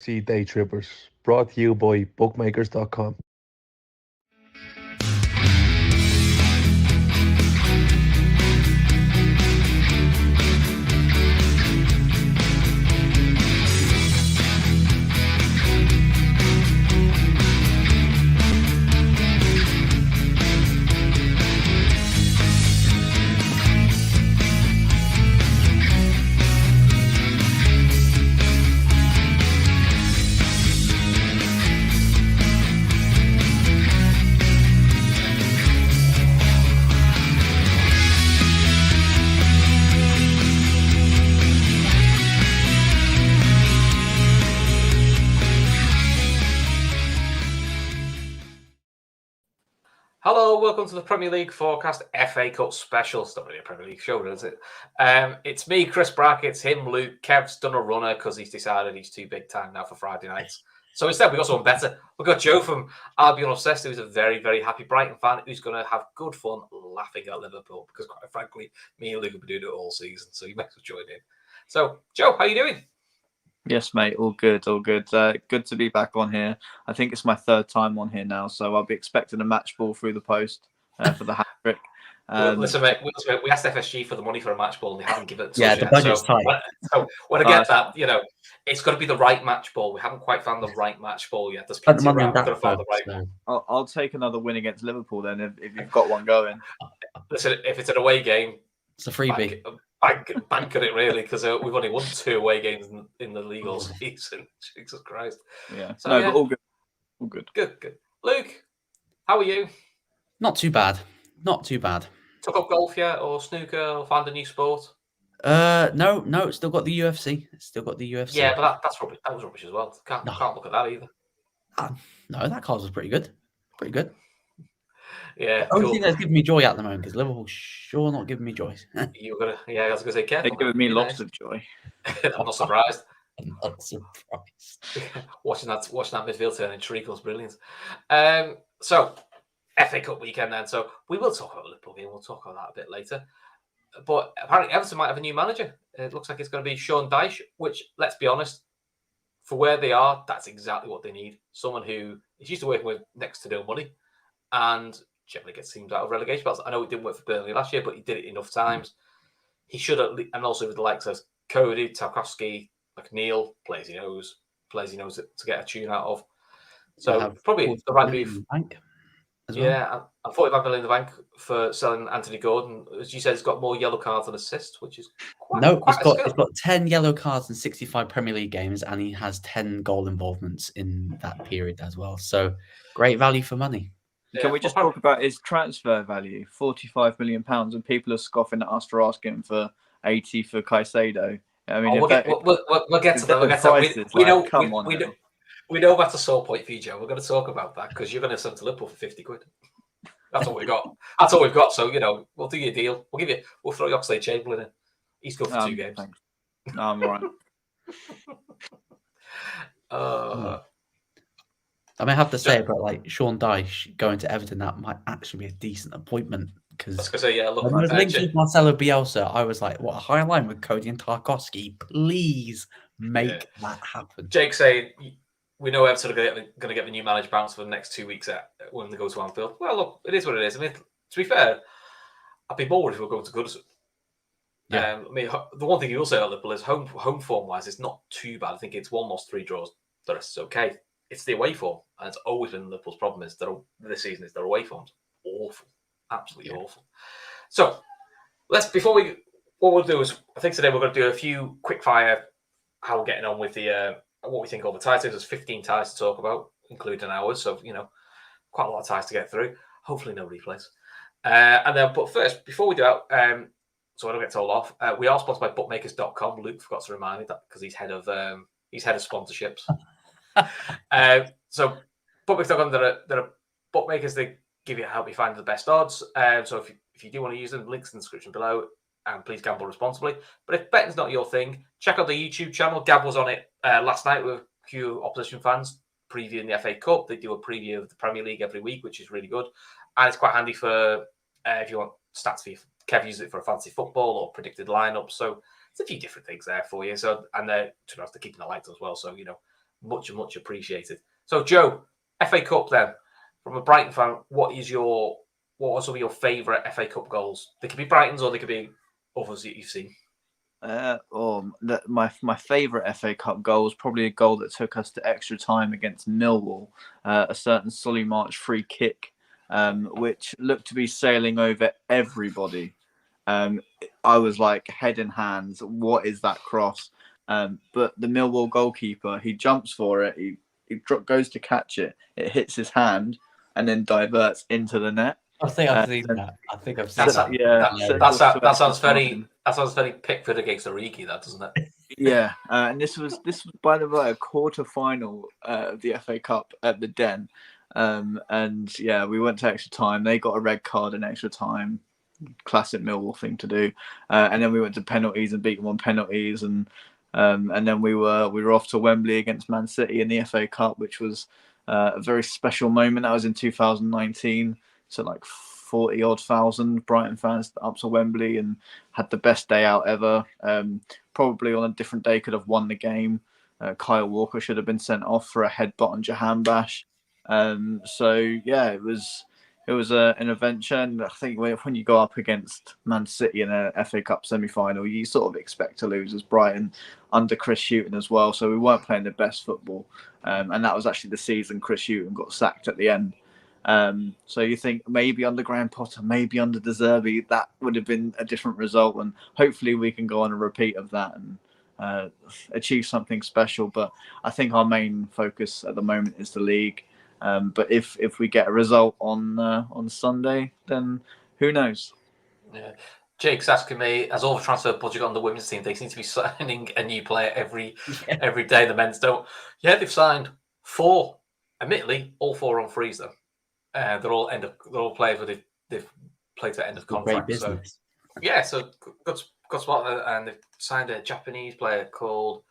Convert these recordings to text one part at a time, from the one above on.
LFC Daytrippers, brought to you by bookmakers.com. Hello, welcome to the Premier League Forecast FA Cup Special. It's not really a Premier League show, is it? It's me, Chris Brackett's him, Luke. Kev's done a runner because he's decided he's too big time now for Friday nights. So instead, we've got someone better. We've got Joe from Albion Obsessed, who's a very, very happy Brighton fan who's going to have good fun laughing at Liverpool because, quite frankly, me and Luke have been doing it all season. So you may as well join in. So, Joe, how are you doing? Yes, mate. All good, all good. Good to be back on here. I think it's my third time on here now, so I'll be expecting a match ball through the post for the hat trick. Listen, mate, we asked FSG for the money for a match ball and they haven't given it to us the budget's tight. So when I get that, it's got to be the right match ball. We haven't quite found the right match ball yet. There's plenty around. We've got to find the right one. I'll take another win against Liverpool then if you've got one going. Listen, if it's an away game, it's a freebie. Bank on it, really, because we've only won 2 away games in the league all season. Jesus Christ. Yeah. So, no, but all good. All good. Good. Luke, how are you? Not too bad. Took up golf yet, or snooker, or found a new sport? No. Still got the UFC. Yeah, but that's rubbish. That was rubbish as well. Can't look at that either. No, that card was pretty good. Yeah. The only thing that's giving me joy at the moment is Liverpool sure not giving me joy. I was gonna say careful. They're giving me lots of joy. I'm not surprised. surprised. watching that midfield turn in treacle's brilliant. So FA Cup weekend then. So we will talk about the Liverpool game. We'll talk about that a bit later. But apparently Everton might have a new manager. It looks like it's going to be Sean Dyche, which, let's be honest, for where they are, that's exactly what they need. Someone who is used to working with next to no money and generally gets teams out of relegation battles. I know it didn't work for Burnley last year, but he did it enough times. He should at least, and also with the likes of Cody, Tarkowski, McNeil, players he knows to get a tune out of. So probably the right move. Yeah, and 45 million in the bank for selling Anthony Gordon. As you said, he's got more yellow cards than assists, which is he's got 10 yellow cards in 65 Premier League games, and he has 10 goal involvements in that period as well. So great value for money. Can we just talk about his transfer value? £45 million, and people are scoffing at us for asking for 80 for Caicedo. I mean, we'll get to that. We know that's a sore point for you, Joe. We're going to talk about that because you're going to sell to Liverpool for 50 quid. That's all we got. That's all we've got. So we'll do your deal. We'll throw you Oxlade-Chamberlain in. He's good for 2 games. Thanks. No, I'm all right. I may have to say, but like Sean Dyche going to Everton, that might actually be a decent appointment because I was going to say, yeah, look, when I was linked with Marcelo Bielsa, I was like, what a high line with Cody and Tarkowski. Please make that happen. Jake saying, we know Everton are going to get the new manager bounce for the next 2 weeks when they go to Anfield. Well, look, it is what it is. I mean, to be fair, I'd be more worried if we were going to Goodison. Yeah. I mean, the one thing you will say about Liverpool is home form-wise, it's not too bad. I think it's 1 loss, 3 draws. The rest is okay. It's the away form, and it's always been Liverpool's problem is this season is their away form's awful, absolutely awful. So what we'll do is I think today we're going to do a few quick fire how we're getting on with the what we think all the ties. There's 15 ties to talk about, including ours, so quite a lot of ties to get through. Hopefully no replays. But first, before we do that, so I don't get told off, we are sponsored by bookmakers.com. Luke forgot to remind me that because he's head of sponsorships. So bookmakers.com, there are bookmakers. They help you find the best odds. So if you do want to use them, links in the description below. And please gamble responsibly. But if betting's not your thing, check out the YouTube channel. Gav was on it last night with a few opposition fans previewing the FA Cup. They do a preview of the Premier League every week, which is really good. And it's quite handy for if you want stats for you. Kev uses it for a fantasy football or predicted lineups. So it's a few different things there for you. So and they're keeping the lights as well. So much appreciated. So, Joe, FA Cup then, from a Brighton fan, what are some of your favourite FA Cup goals? They could be Brighton's or they could be others that you've seen. My favourite FA Cup goal was probably a goal that took us to extra time against Millwall, a certain Solly March free kick, which looked to be sailing over everybody. I was like head in hands, what is that cross? But the Millwall goalkeeper, he jumps for it, he goes to catch it, it hits his hand, and then diverts into the net. I think I've seen that. I think I've seen that. That sounds very Pickford against Origi, that doesn't it? Yeah, and this was by the way a quarter final of the FA Cup at the Den, and yeah, we went to extra time. They got a red card in extra time, classic Millwall thing to do, and then we went to penalties and beat them on penalties, and then we were off to Wembley against Man City in the FA Cup, which was a very special moment. That was in 2019. So like 40 odd thousand Brighton fans up to Wembley and had the best day out ever. Probably on a different day could have won the game. Kyle Walker should have been sent off for a headbutt on Jahan Bash. So yeah, it was an adventure. And I think when you go up against Man City in a FA Cup semi-final, you sort of expect to lose as Brighton under Chris Hughton as well. So we weren't playing the best football. And that was actually the season Chris Hughton got sacked at the end. So you think maybe under Graham Potter, maybe under De Zerbi, that would have been a different result, and hopefully we can go on a repeat of that and achieve something special. But I think our main focus at the moment is the league. But if we get a result on Sunday, then who knows? Yeah. Jake's asking me, has all the transfer budget on the women's team? They seem to be signing a new player every day. The men's don't. Yeah, they've signed 4. Admittedly, all 4 on frees though. They're all players where they've played to the end of contract. So yeah, so good spot. And they've signed a Japanese player called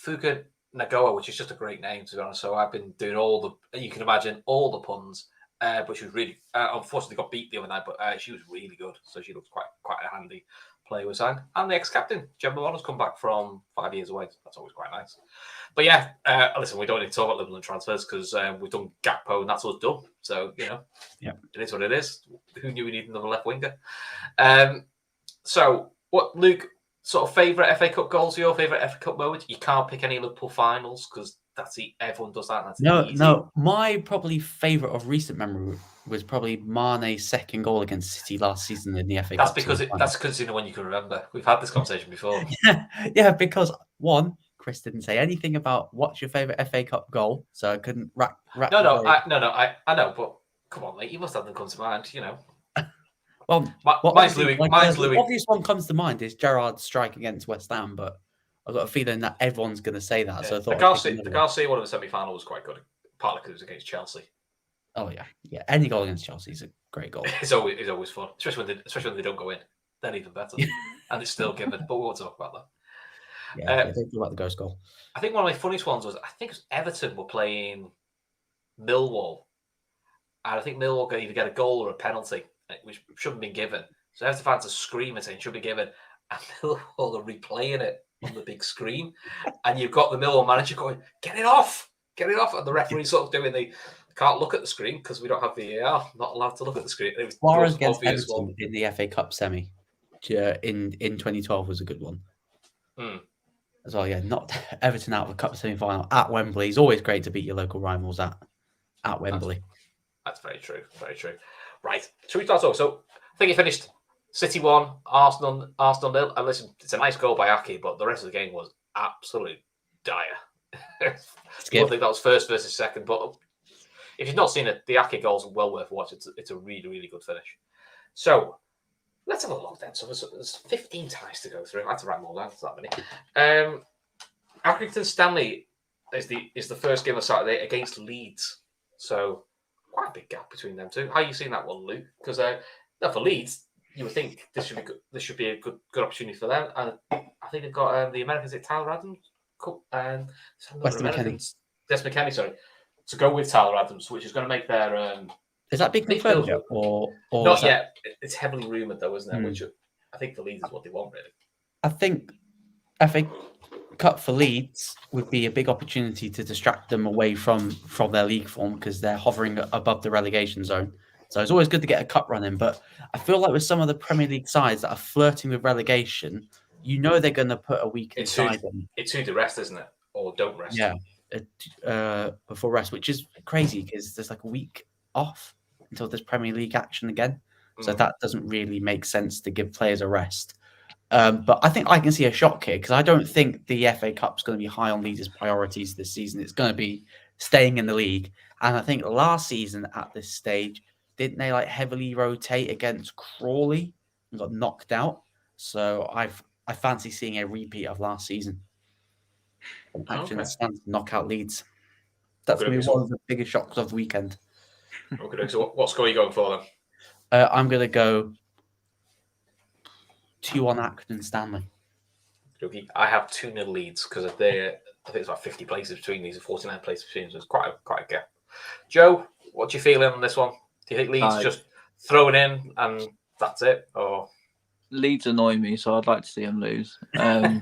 Fuka Nagawa, which is just a great name to be honest. So I've been doing you can imagine all the puns. But she was really unfortunately got beat the other night, but she was really good. So she looks quite a handy player with signed. And the ex-captain, Gemma Bonner's come back from 5 years away. So that's always quite nice. But yeah, listen, we don't need to talk about Liverpool transfers because we've done Gakpo and that's us done. So, it is what it is. Who knew we needed another left winger? So, what, Luke, sort of favourite FA Cup goals, your favourite FA Cup moment? You can't pick any Liverpool finals because everyone does that. No. My probably favourite of recent memory was probably Mane's second goal against City last season in the FA Cup. That's because the one you can remember. We've had this conversation before. Yeah, because one, Chris didn't say anything about what's your favourite FA Cup goal, so I couldn't rack. I know, but come on, mate, you must have them come to mind, Well, mine's Louis. The obvious one comes to mind is Gerrard's strike against West Ham, but I've got a feeling that everyone's going to say that. Yeah. So I thought the Garcia one in the semi-final was quite good, partly because it was against Chelsea. Oh yeah. Any goal against Chelsea is a great goal. It's always fun, especially when they don't go in. Then even better, and it's still given. But we won't talk about that. Yeah, don't talk about the ghost goal. I think one of my funniest ones was Everton were playing Millwall, and I think Millwall could either get a goal or a penalty, which shouldn't have been given. So Everton fans are screaming saying should be given, and Millwall are replaying it on the big screen, and you've got the Millwall manager going, "Get it off," and the referee sort of doing the can't look at the screen because we don't have VAR, not allowed to look at the screen. It was Suarez against Everton in the FA Cup semi in 2012 was a good one. As well, yeah, not Everton out of the Cup semi-final at Wembley. It's always great to beat your local rivals at Wembley. That's very true. Very true. Right. Should we start off? So I think he finished City 1, Arsenal 0. And listen, it's a nice goal by Ake, but the rest of the game was absolutely dire. I don't think that was first versus second, but if you've not seen it, the Ake goals are well worth watching. It's a really, really good finish. So let's have a look then. So there's 15 ties to go through. I have to write them all down. It's that many. Accrington Stanley is the first game of Saturday against Leeds. So quite a big gap between them two. How are you seeing that one, Luke? Because for Leeds, you would think this should be a good opportunity for them. And I think they've got the Americans at Tyler Adams and Weston McKennie. Des McKennie, sorry, to go with Tyler Adams, which is going to make their is that big confirmed yet? Or not yet? It's heavily rumoured though, isn't it? Which I think for Leeds is what they want, really. I think Cup for Leeds would be a big opportunity to distract them away from their league form because they're hovering above the relegation zone. So it's always good to get a cup run in. But I feel like with some of the Premier League sides that are flirting with relegation, you know they're going to put a weakened side in. It's who to rest, isn't it? Or don't rest. Yeah, before rest, which is crazy because there's like a week off until there's Premier League action again. So that doesn't really make sense to give players a rest. But I think I can see a shock here because I don't think the FA Cup's going to be high on Leeds' priorities this season. It's going to be staying in the league. And I think last season at this stage, didn't they like heavily rotate against Crawley and got knocked out? So I fancy seeing a repeat of last season. Actually, let's knock out Leeds. That's going to be one of the biggest shocks of the weekend. Okay, so what score are you going for then? I'm going to go 2-1 Accrington Stanley. Okay, I have 2-0 Leeds because I think it's about 50 places between these, 49 places between, so it's quite a gap. Joe, what do you feel on this one? Do you think Leeds just throw it in and that's it, or Leeds annoy me, so I'd like to see them lose. I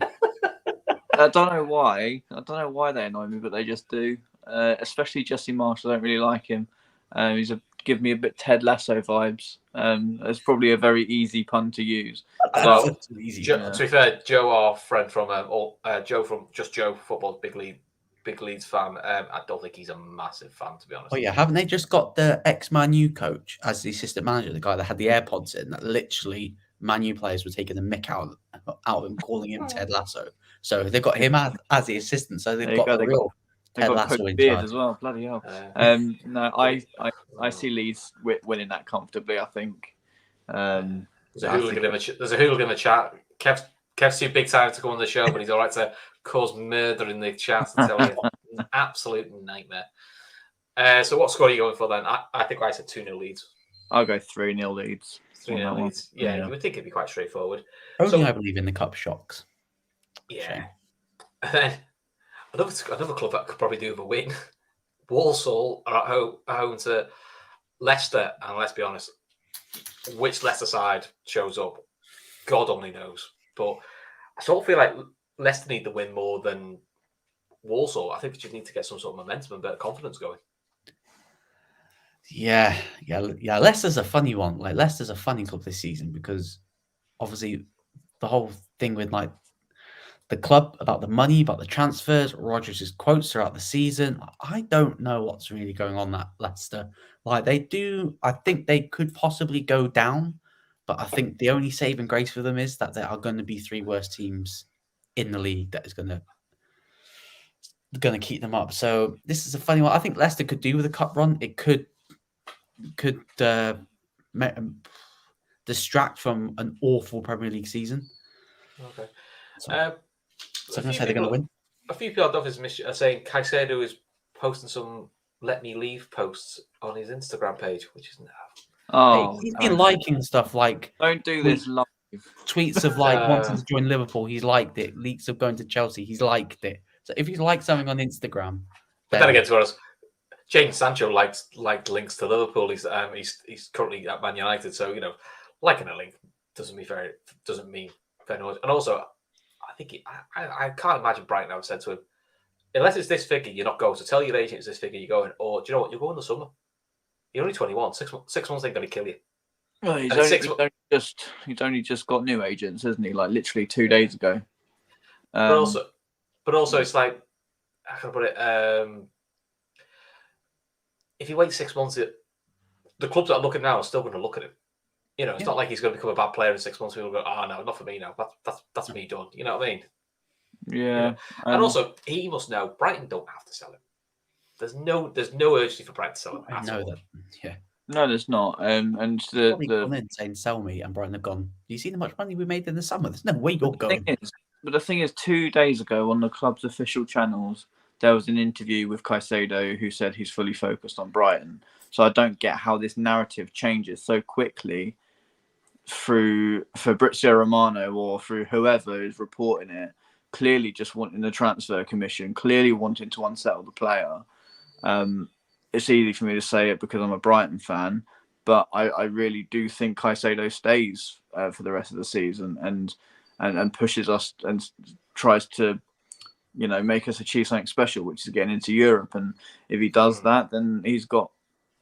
don't know why. I don't know why they annoy me, but they just do. Especially Jesse Marsh. I don't really like him. He's give me a bit Ted Lasso vibes. It's probably a very easy pun to use. To be fair, Joe, our friend from Joe from Just Joe Football, big Leeds fan. I don't think he's a massive fan, to be honest. Oh yeah, haven't they just got the ex-Man U coach as the assistant manager, the guy that had the AirPods in? That literally Man U players were taking the mick out of him, calling him Ted Lasso. So they've got him as the assistant. So they've got the real Ted Lasso in charge as well. Bloody hell! No, I see Leeds winning that comfortably. I think. There's a hooligan in the chat. Kev's too big time to come on the show, but he's all right to cause murder in the chat and tell you an absolute nightmare. So what score are you going for then? I think I said 2-0 Leeds. I'll go 3-0 Leeds. 3-0 Leeds. Yeah, you would think it'd be quite straightforward. Only I believe in the cup shocks. Yeah. And then another club that could probably do with a win. Walsall are at home to Leicester, and let's be honest, which Leicester side shows up, God only knows. But I sort of feel like Leicester need the win more than Walsall. I think we just need to get some sort of momentum and better confidence going. Yeah. Leicester's a funny one. Like Leicester's a funny club this season because obviously the whole thing with like the club about the money, about the transfers, Rodgers' quotes throughout the season. I don't know what's really going on at Leicester. Like they do, I think they could possibly go down, but I think the only saving grace for them is that there are going to be 3 worst teams in the league that is going to keep them up. So this is a funny one. I think Leicester could do with a cup run. It could distract from an awful Premier League season. Okay. So I'm going to say they're going to win. A few people are saying Caicedo is posting some "Let Me Leave" posts on his Instagram page, which is he's been liking stuff like don't do this live. Tweets of like wanting to join Liverpool, he's liked it. Leaks of going to Chelsea, he's liked it. So if he's liked something on Instagram, then again, to be honest, Jadon Sancho liked links to Liverpool. He's currently at Man United, so liking a link doesn't mean very much. And also, I think I can't imagine Brighton have said to him, unless it's this figure, you're not going. So tell your agent it's this figure, you're going. Or do you know what? You'll go in the summer. You're only 21. 6 months ain't going to kill you. Well, he's only just got new agents, isn't he? Like literally 2 days ago. But also, it's like, how can I put it? If you wait 6 months, the clubs that are looking now are still going to look at him. It's not like he's going to become a bad player in 6 months. People go, "Oh no, not for me now. That's me done." You know what I mean? Yeah. And also, he must know Brighton don't have to sell him. There's no urgency for Brighton to sell him. I know that. Yeah. No, there's not. And the gone in saying sell me, and Brighton have gone. Do you see how much money we made in the summer? There's no way you're going. But the thing is, 2 days ago on the club's official channels, there was an interview with Caicedo who said he's fully focused on Brighton. So I don't get how this narrative changes so quickly through Fabrizio Romano or through whoever is reporting it, clearly just wanting the transfer commission, clearly wanting to unsettle the player. It's easy for me to say it because I'm a Brighton fan, but I really do think Caicedo stays for the rest of the season and pushes us and tries to make us achieve something special, which is getting into Europe. And if he does that, then he's got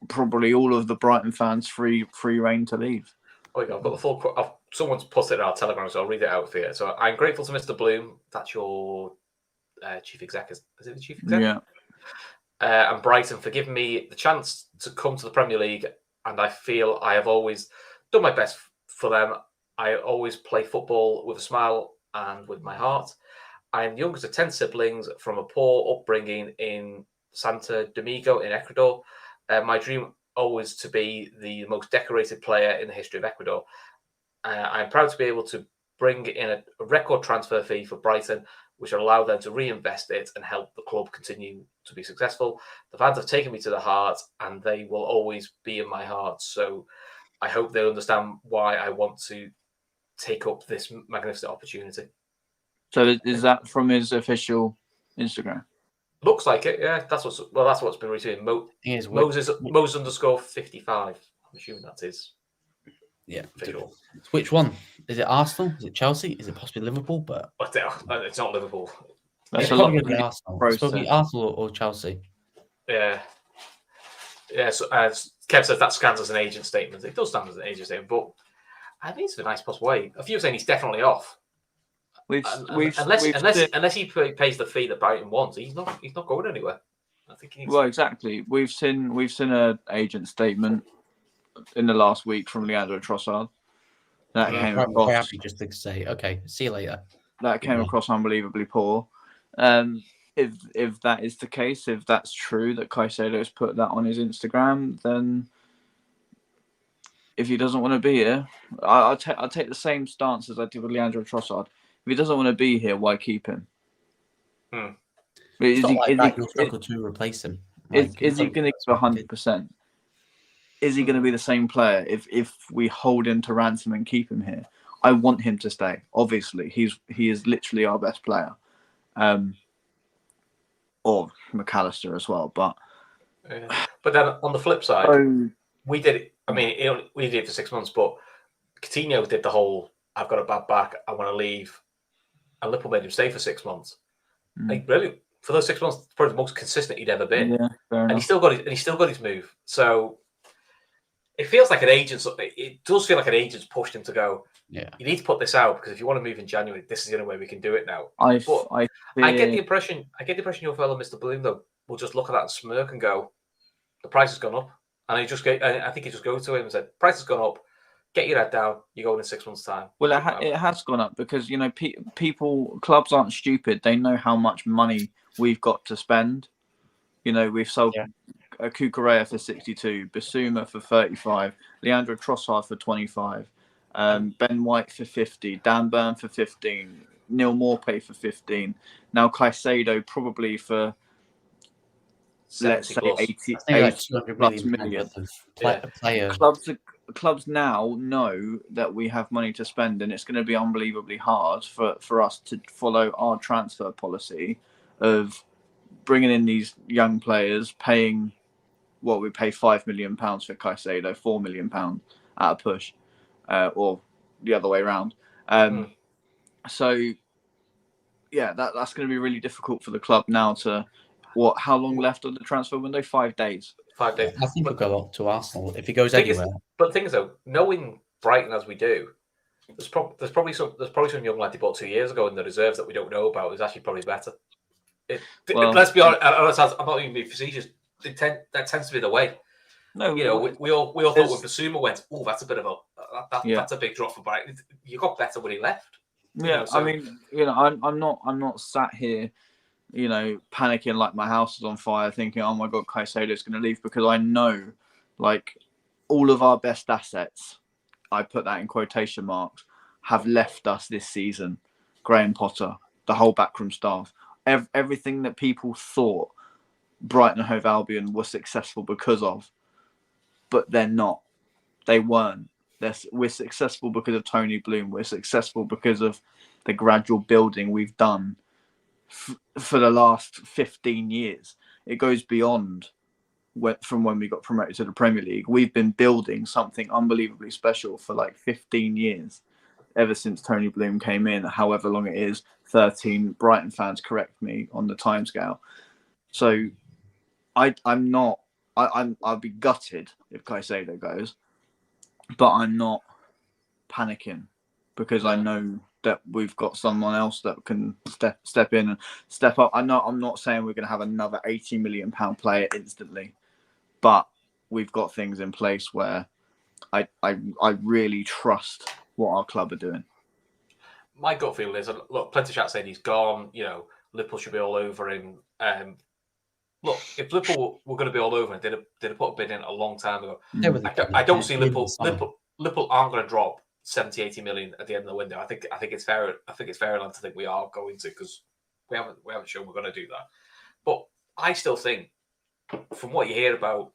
probably all of the Brighton fans free reign to leave. Oh, I've got the full. Someone's put it in our Telegram, so I'll read it out for you. So I'm grateful to Mr. Bloom. That's your chief exec. Is it the chief exec? Yeah. And Brighton for giving me the chance to come to the Premier League, and I feel I have always done my best for them. I always play football with a smile and with my heart. I am the youngest of 10 siblings from a poor upbringing in Santo Domingo in Ecuador. My dream always to be the most decorated player in the history of Ecuador. I'm proud to be able to bring in a record transfer fee for Brighton, which will allow them to reinvest it and help the club continue to be successful. The fans have taken me to the heart, and they will always be in my heart. So I hope they understand why I want to take up this magnificent opportunity. So is that from his official Instagram? Looks like it, yeah. That's what's been retweeted. Moses _55. I'm assuming that's his. Yeah. Official. Which one? Is it Arsenal? Is it Chelsea? Is it possibly Liverpool? But it's not Liverpool. That's it's probably Arsenal. It's probably Arsenal or Chelsea. Yeah. Yeah. So as Kev says, that scans as an agent statement. It does stand as an agent statement, but I think it's a nice possible way. A few are saying he's definitely off. Unless he pays the fee that Brighton wants, he's not going anywhere. I think exactly. We've seen an agent statement in the last week from Leandro Trossard. That came across. Happy just to say, okay, see you later. That came across unbelievably poor. If that is the case, if that's true that Caicedo's put that on his Instagram, then if he doesn't want to be here, I'll take the same stance as I did with Leandro Trossard. If he doesn't want to be here, why keep him? You'll struggle to replace him. Is he going to give 100%? Is he going to be the same player if we hold him to ransom and keep him here? I want him to stay. Obviously, he is literally our best player, or McAllister as well. But then on the flip side, we did it. I mean, we did it for 6 months, but Coutinho did the whole "I've got a bad back, I want to leave," and Liverpool made him stay for 6 months. Like, really, for those 6 months, probably the most consistent he'd ever been. Yeah, and he still got his move. So it feels like an agent's. It does feel like an agent's pushed him to go. Yeah, you need to put this out because if you want to move in January, this is the only way we can do it now. I get the impression your fellow Mr. Bloom though will just look at that and smirk and go, "The price has gone up," and I think he just goes to him and said, "Price has gone up. Get your head down. You're going in 6 months' time." Well, it has gone up because clubs aren't stupid. They know how much money we've got to spend. We've sold Cucurella for 62, Basuma for 35, Leandro Trossard for 25, Ben White for 50, Dan Burn for 15, Neil Maupay for 15. Now Caicedo probably for let's say 80 plus million. Clubs now know that we have money to spend, and it's going to be unbelievably hard for us to follow our transfer policy of bringing in these young players, paying what we pay £5 million for Caicedo, £4 million at a push, or the other way around. So, yeah, that's going to be really difficult for the club now to. How long left of the transfer window? 5 days. 5 days. I think he'll go up to Arsenal if he goes anywhere. But the thing is, though, knowing Brighton as we do, there's probably some young lad they bought 2 years ago in the reserves that we don't know about. Who's actually probably better. Let's be honest. I'm not even being facetious. That tends to be the way. No, we all thought when Basuma went, oh, that's a bit of that's a big drop for Brighton. You got better when he left. Yeah, I mean, I'm not sat here, panicking like my house is on fire, thinking, oh my God, Caicedo's going to leave, because I know, like, all of our best assets, I put that in quotation marks, have left us this season. Graham Potter, the whole backroom staff, everything that people thought Brighton and Hove Albion were successful because of, but they're not. They weren't. We're successful because of Tony Bloom. We're successful because of the gradual building we've done for the last 15 years. It goes beyond from when we got promoted to the Premier League. We've been building something unbelievably special for like 15 years. ever since Tony Bloom came in, however long it is, 13 Brighton fans correct me on the timescale. So I'm not. I'll be gutted if Caicedo goes, but I'm not panicking because I know that we've got someone else that can step in and step up. I'm not saying we're going to have another £80 million player instantly, but we've got things in place where I really trust what our club are doing. My gut feeling is, look, plenty of chat saying he's gone. You know, Liverpool should be all over him. Look, if Liverpool were going to be all over him, they'd have put a bid in a long time ago. I don't see Liverpool aren't going to drop 70-80 million at the end of the window. I think it's fair. I think it's fair enough to think we are going to, because we haven't shown we're going to do that. But I still think, from what you hear about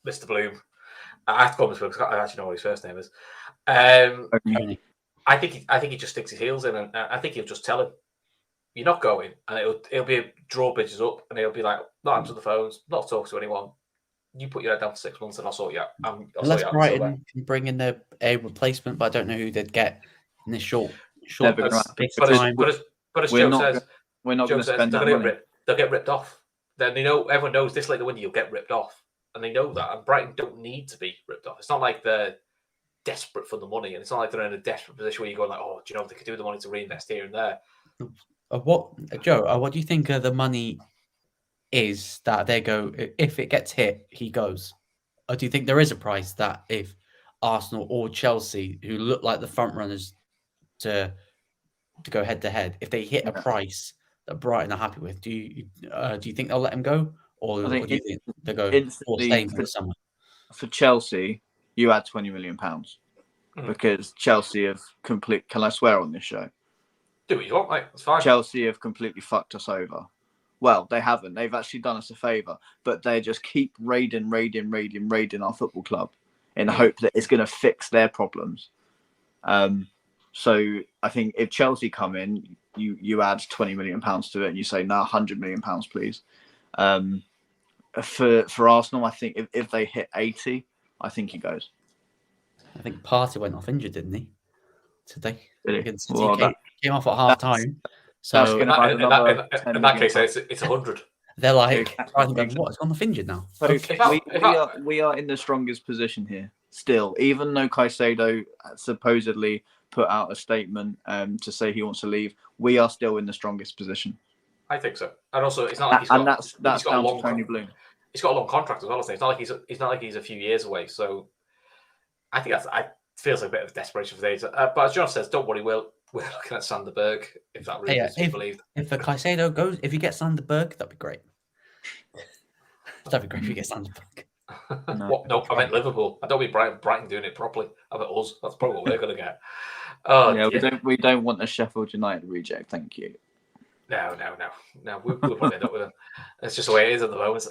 Mr. Bloom, I have to call him Mr. Bloom because I actually know what his first name is. I think he just sticks his heels in, and I think he'll just tell him, "You're not going," and it'll be a draw bitches up, and he'll be like, "Not answer the phones, not talk to anyone. You put your head down for 6 months, and I'll sort you out." Unless Brighton can bring in a replacement, but I don't know who they'd get in this short space of time. But as Joe says, we're not going to spend that money. They'll get ripped off. Then they know, everyone knows this late in the window you'll get ripped off, and they know that. And Brighton don't need to be ripped off. It's not like they're desperate for the money, and it's not like they're in a desperate position where you're going like, "Oh, do you know what they could do with the money to reinvest here and there?" What do you think the money is that they go, if it gets hit, he goes? Or do you think there is a price that if Arsenal or Chelsea, who look like the front runners to go head to head, if they hit a price that Brighton are happy with, do you think they'll let him go, or do you think they go or staying for the summer? For Chelsea, you add £20 million because Chelsea have Can I swear on this show? Do what you want, mate. It's fine. Chelsea have completely fucked us over. Well, they haven't. They've actually done us a favour, but they just keep raiding our football club in the hope that it's going to fix their problems. So I think if Chelsea come in, you add £20 million to it, and you say, "No, £100 million, please." For Arsenal, I think if they hit 80, I think he goes. I think Partey went off injured, didn't he? Today against came off at half time. So in that case, it's 100. They're like, what? It's gone off injured now. So we are in the strongest position here still, even though Caicedo supposedly put out a statement to say he wants to leave. We are still in the strongest position. I think so, and also it's not like he's got, and that's down to Tony Bloom. He's got a long contract as well. It's not like he's a few years away. So I think it feels like a bit of desperation for days. But as John says, don't worry, we're looking at Sanderberg if that really is to be believed. If the Caicedo goes, if you get Sanderberg, that'd be great. That'd be great if you get Sanderberg. No, I meant Liverpool. I don't mean Brighton doing it properly. I meant us. That's probably what we're going to get. Oh, yeah, we don't want a Sheffield United reject. Thank you. No. We'll probably end up with them. It's just the way it is at the moment.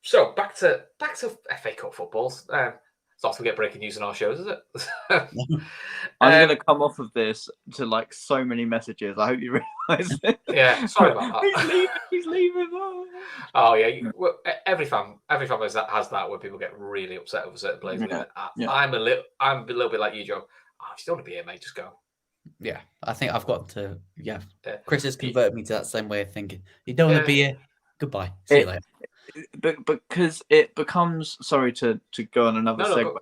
So back to FA Cup footballs. It's often we get breaking news in our shows, is it? I'm going to come off of this to like so many messages. I hope you realise it. Yeah, sorry about that. He's leaving. Oh yeah, every fan has that where people get really upset over certain players. Yeah. I'm a little bit like you, Joe. Oh, if you don't want to be here, mate, just go. Yeah, I think I've got to. Yeah, Chris has converted me to that same way of thinking. You don't want to be here. Goodbye. See you later. But because it becomes, sorry to go on another segue,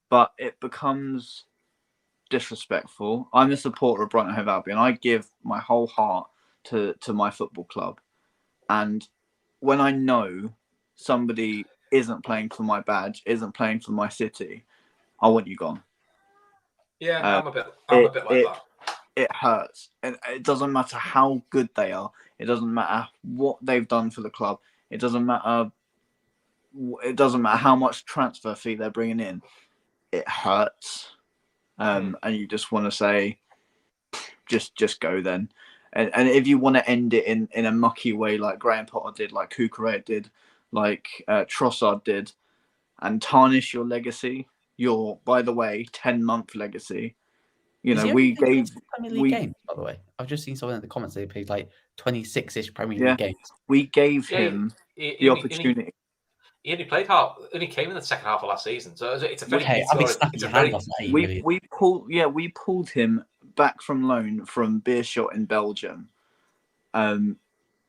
but it becomes disrespectful. I'm a supporter of Brighton and Hove Albion. I give my whole heart to my football club, and when I know somebody isn't playing for my badge, isn't playing for my city, I want you gone. Yeah, I'm a bit like that. It hurts, and it doesn't matter how good they are. It doesn't matter what they've done for the club. It doesn't matter how much transfer fee they're bringing in. It hurts, and you just want to say, just go then. And if you want to end it in a mucky way, like Graham Potter did, like Kukurea did, like Trossard did, and tarnish your legacy, your, by the way, 10-month legacy. You know, we gave Premier League games, by the way. I've just seen someone in the comments they played like 26-ish Premier League games. We gave him the opportunity. he only played only came in the second half of last season. So it's a very, Okay, it's a very. We pulled him back from loan from Beerschot in Belgium,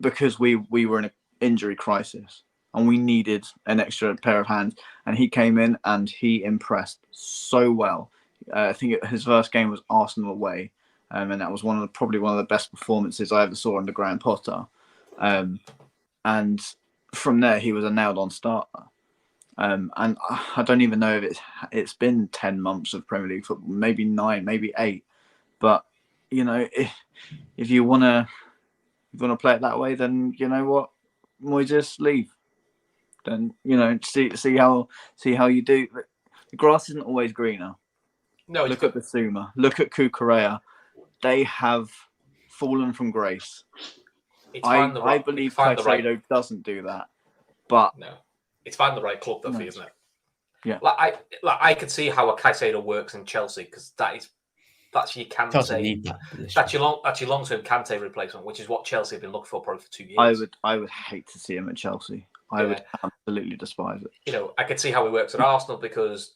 because we were in an injury crisis and we needed an extra pair of hands. And he came in and he impressed so well. I think his first game was Arsenal away, and that was probably one of the best performances I ever saw under Graham Potter. And from there, he was a nailed-on starter. And I don't even know if it's been 10 months of Premier League football, maybe 9, maybe 8. But if you wanna play it that way, then you know what, Moises, leave. Then see how you do. The grass isn't always greener. No, look at Basuma, look at Kukurea. They have fallen from grace. I believe Caicedo doesn't do that, but no, it's finding the right club though, isn't it? Yeah, I could see how a Caicedo works in Chelsea, because that's your Kante. That's your long-term Kante replacement, which is what Chelsea have been looking for probably for 2 years. I would hate to see him at Chelsea. I would absolutely despise it. I could see how he works at Arsenal, because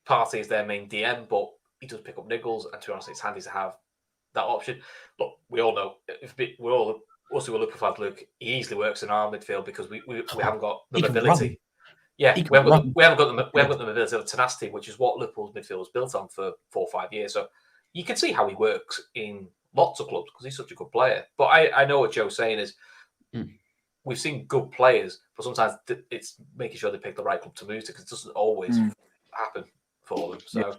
Partey is their main DM, but he does pick up niggles, and to be honest, it's handy to have that option. But we all know, us who are looking for Luke, he easily works in our midfield because we haven't got the mobility. Yeah, we haven't got the mobility or tenacity, which is what Liverpool's midfield was built on for 4 or 5 years. So you can see how he works in lots of clubs because he's such a good player. But I know what Joe's saying is we've seen good players, but sometimes it's making sure they pick the right club to move to, because it doesn't always happen for them. So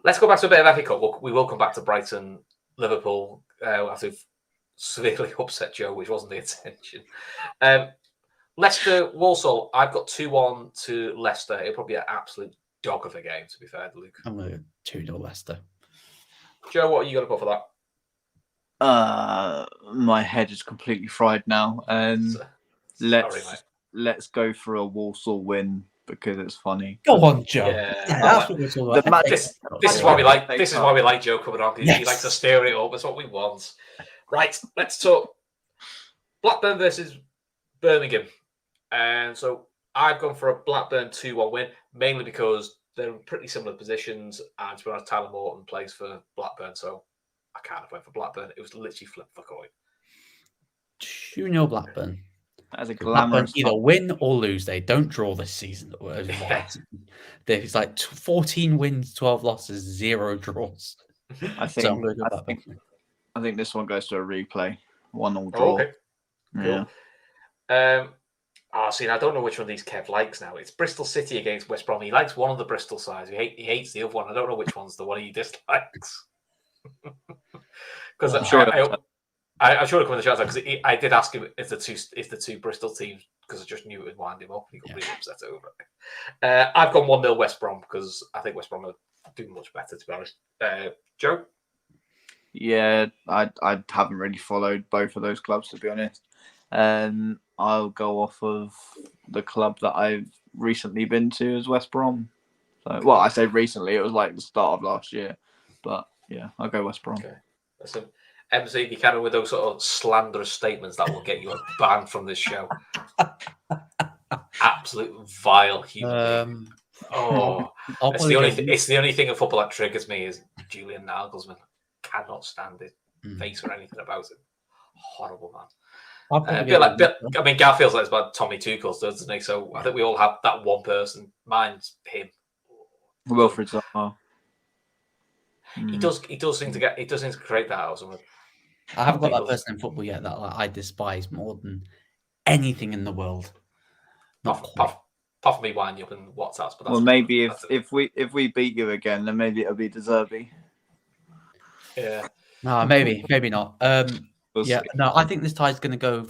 let's go back to a bit of FA Cup. We will come back to Brighton, Liverpool, after we've severely upset Joe, which wasn't the intention. Leicester, Walsall, I've got 2-1 to Leicester. It'll probably be an absolute dog of a game, to be fair, Luke. I'm going to 2-0 Leicester. Joe, what are you going to put for that? My head is completely fried now. Let's go for a Walsall win because it's funny. Go on, Joe. This is why we like. This is why we like Joe coming on. He likes to stir it up. It's what we want. Right, let's talk Blackburn versus Birmingham. And so I've gone for a Blackburn 2-1 win, mainly because they're in pretty similar positions, and to be honest, Tyler Morton plays for Blackburn, so I can't have went for Blackburn. It was literally flip for coin. 2-0 Blackburn. As a glamorous either win or lose. They don't draw this season. There's like 14 wins, 12 losses, 0 draws. I think this one goes to a replay. 1-1 draw. Okay. Yeah. Cool. See, I don't know which one of these Kev likes now. It's Bristol City against West Brom. He likes one of the Bristol sides. He hates the other one. I don't know which one's the one he dislikes. Because I'm sure I'm sure he'll come in the chat because I did ask him if the two Bristol teams, because I just knew it would wind him up. He got really upset over it. I've gone 1-0 West Brom because I think West Brom are doing much better, to be honest. Joe? Yeah, I haven't really followed both of those clubs, to be honest. I'll go off of the club that I've recently been to as West Brom. So, well, I say recently, it was like the start of last year. But yeah, I'll go West Brom. Okay. Listen, MC Buchanan with those sort of slanderous statements that will get you banned from this show. Absolute vile human being. It's the only thing in football that triggers me is Julian Nagelsmann. Cannot stand his face or anything about it. Horrible man. Gav feels like it's about Tommy Tuchel, doesn't he? So I think we all have that one person. Mine's him. Wilfried Zaha. He does seem to create that or something. I haven't got that person in football yet that I despise more than anything in the world. Apart from me winding up in WhatsApps. But maybe if we beat you again, then maybe it'll be De Zerbi. Yeah. No, maybe not. No, I think this tie is going to go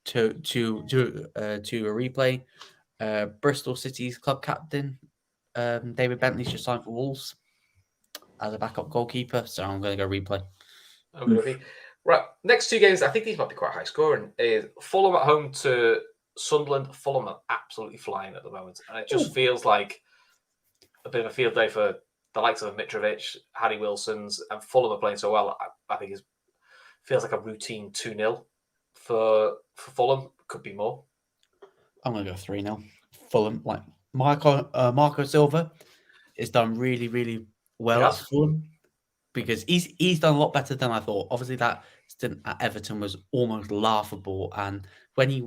to a replay. Bristol City's club captain, David Bentley's just signed for Wolves as a backup goalkeeper, so I'm going to go replay. Okay. Right, next 2 games, I think these might be quite high scoring. Is Fulham at home to Sunderland. Fulham are absolutely flying at the moment, and it just feels like a bit of a field day for the likes of Mitrovic, Harry Wilson's, and Fulham are playing so well. I think it feels like a routine 2-0 for Fulham. Could be more. I'm going to go 3-0. Fulham. Like Marco Silva has done really, really well at Fulham because he's done a lot better than I thought. Obviously, that stint at Everton was almost laughable, and when he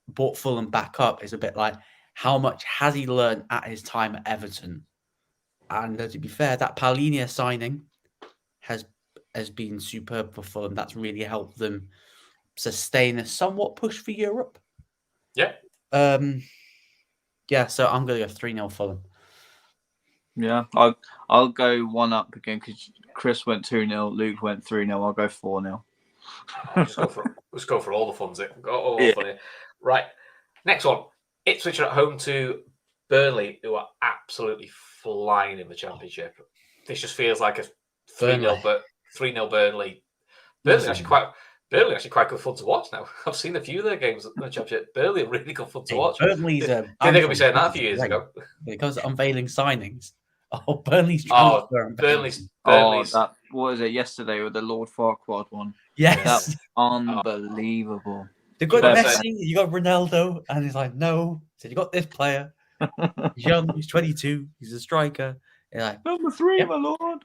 brought Fulham back up, it's a bit like how much has he learned at his time at Everton? And to be fair, that Paulinho signing has been superb for Fulham. That's really helped them sustain a somewhat push for Europe. Yeah. Yeah, so I'm going to go 3-0 Fulham. Yeah, I'll go 1-up again because Chris went 2-0, Luke went 3-0. I'll go 4-0. Let's go for all the funds. Funny. Right. Next one. Ipswich are at home to Burnley, who are absolutely flying in the Championship. This just feels like a 3-0, but 3-0 Burnley. Burnley actually quite good fun to watch now. I've seen a few of their games in the Championship. Burnley are really good fun to watch. Burnley's Did they could be saying that a few years ago? When it comes to unveiling signings. Oh, Burnley's transfer. Burnley's. What was it yesterday with the Lord Farquaad one? Yes. That's unbelievable. They got Messi, you got Ronaldo, and he's like, no. So you got this player. He's young, he's 22, he's a striker. You're like, number 3, my lord.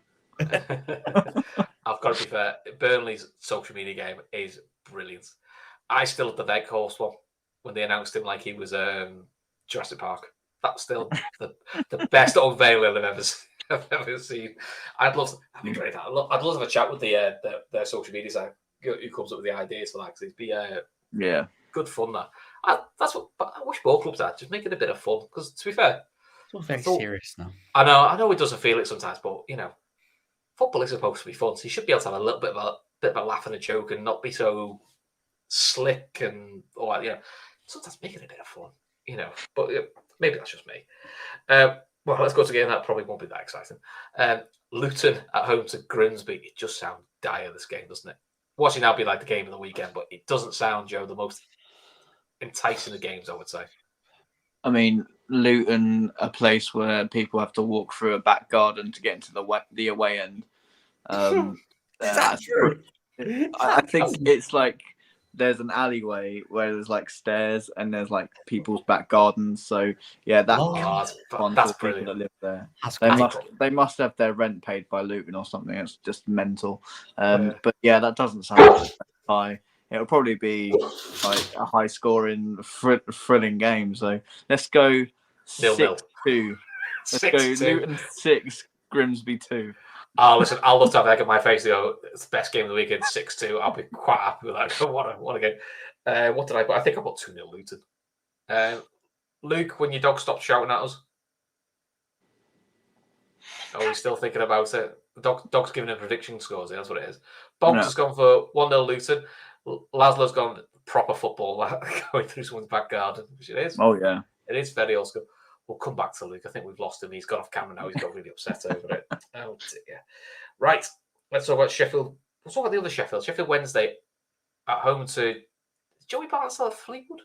I've got to be fair. Burnley's social media game is brilliant. I still had the Dark Horse one when they announced him like he was Jurassic Park. That's still the best unveiling I've ever seen. I'd love to have a chat with their social media side who comes up with the ideas for that because it'd be good fun. That's what I wish ball clubs had. Just make it a bit of fun because to be fair, it's all very serious now. I know it doesn't feel it sometimes, but football is supposed to be fun, so you should be able to have a little bit of a laugh and a joke and not be so slick and all that. Sometimes make it a bit of fun, But maybe that's just me. Well, let's go to a game that probably won't be that exciting. Luton at home to Grimsby. It just sounds dire, this game, doesn't it? Watching now be like the game of the weekend, but it doesn't sound, Joe, the most enticing of games, I would say. I mean, Luton, a place where people have to walk through a back garden to get into the away end. Is that true? I think it's like there's an alleyway where there's like stairs and there's like people's back gardens. So yeah, that's fun for people that live there. They must have their rent paid by Luton or something. It's just mental. But yeah, that doesn't sound high. It'll probably be like a high scoring, thrilling game. So let's go 6-2. Let's go Luton 6, Grimsby 2. Listen, I'll love to have that in my face. It's the best game of the weekend, 6-2. I'll be quite happy with that. What a game. What did I put? I think I put 2-0 Luton. Luke, when your dog stopped shouting at us, are we still thinking about it? The dog's giving a prediction scores. That's what it is. Bonks has gone for 1-0 Luton. Laszlo's gone proper football, going through someone's back garden, which it is. Oh, yeah. It is very old school. We'll come back to Luke. I think we've lost him. He's got off camera now. He's got really upset over it. Oh, dear. Right. Let's talk about Sheffield. Let's talk about the other Sheffield. Sheffield Wednesday at home to Joey Barton still at Fleetwood?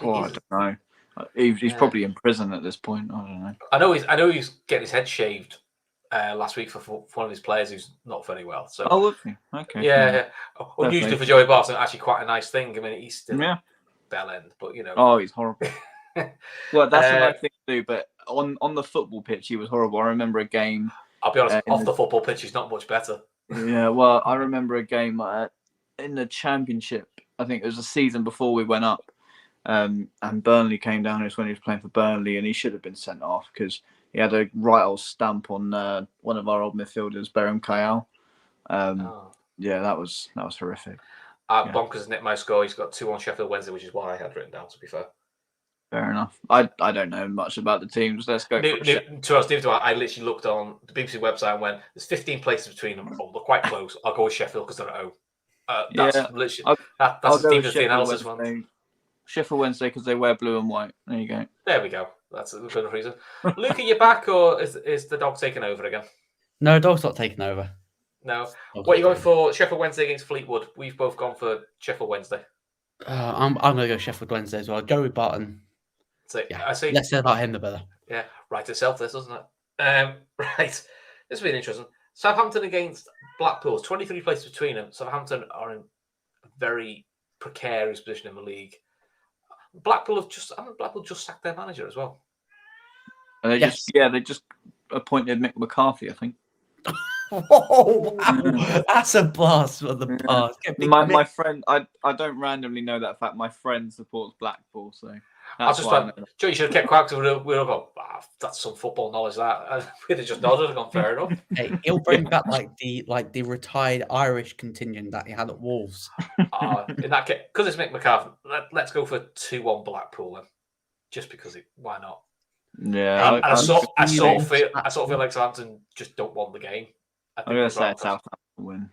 Oh, I don't know. He's probably in prison at this point. I don't know. I know he's getting his head shaved last week for one of his players who's not very well. So okay. Yeah. Unusually for Joey Barton, actually quite a nice thing. I mean, he's still bell end, but Oh, he's horrible. Well, that's a nice thing to do, but on the football pitch, he was horrible. I remember a game. I'll be honest, off the football pitch, he's not much better. Yeah, well, I remember a game in the Championship. I think it was a season before we went up, and Burnley came down. It was when he was playing for Burnley, and he should have been sent off because he had a right old stamp on one of our old midfielders, Berham Kayal. Yeah, that was horrific. Bonkers nicked my score. He's got 2 on Sheffield Wednesday, which is what I had written down, to be fair. Fair enough. I don't know much about the teams. Let's go. I literally looked on the BBC website and went, there's 15 places between them. Oh, they're quite close. I'll go with Sheffield because they're at home. That's literally that's the deep of the analysis one. Sheffield Wednesday because they wear blue and white. There you go. There we go. That's a good reason. Luke, are you back or is the dog taking over again? No, dog's not taking over. No. What are you going for? Sheffield Wednesday against Fleetwood. We've both gone for Sheffield Wednesday. I'm going to go Sheffield Wednesday as well. Joey Barton. So, yeah. I see. Less said about him, the better. Yeah, right itself, this, doesn't it? Right. This has been interesting. Southampton against Blackpool. 23 places between them. Southampton are in a very precarious position in the league. Blackpool just sacked their manager as well. And they just appointed Mick McCarthy, I think. Oh, wow. That's a blast for the past. My friend, I don't randomly know that fact. My friend supports Blackpool, so that's why. Joe, you should have kept quiet because we'd have gone, that's some football knowledge. That and we'd have just nodded and gone, fair enough. Hey, he'll bring back the retired Irish contingent that he had at Wolves. In that case, because it's Mick McCarthy, let's go for 2-1 Blackpool then, just because why not? Yeah, I sort of feel like Southampton just don't want the game. I'm going to say Southampton win.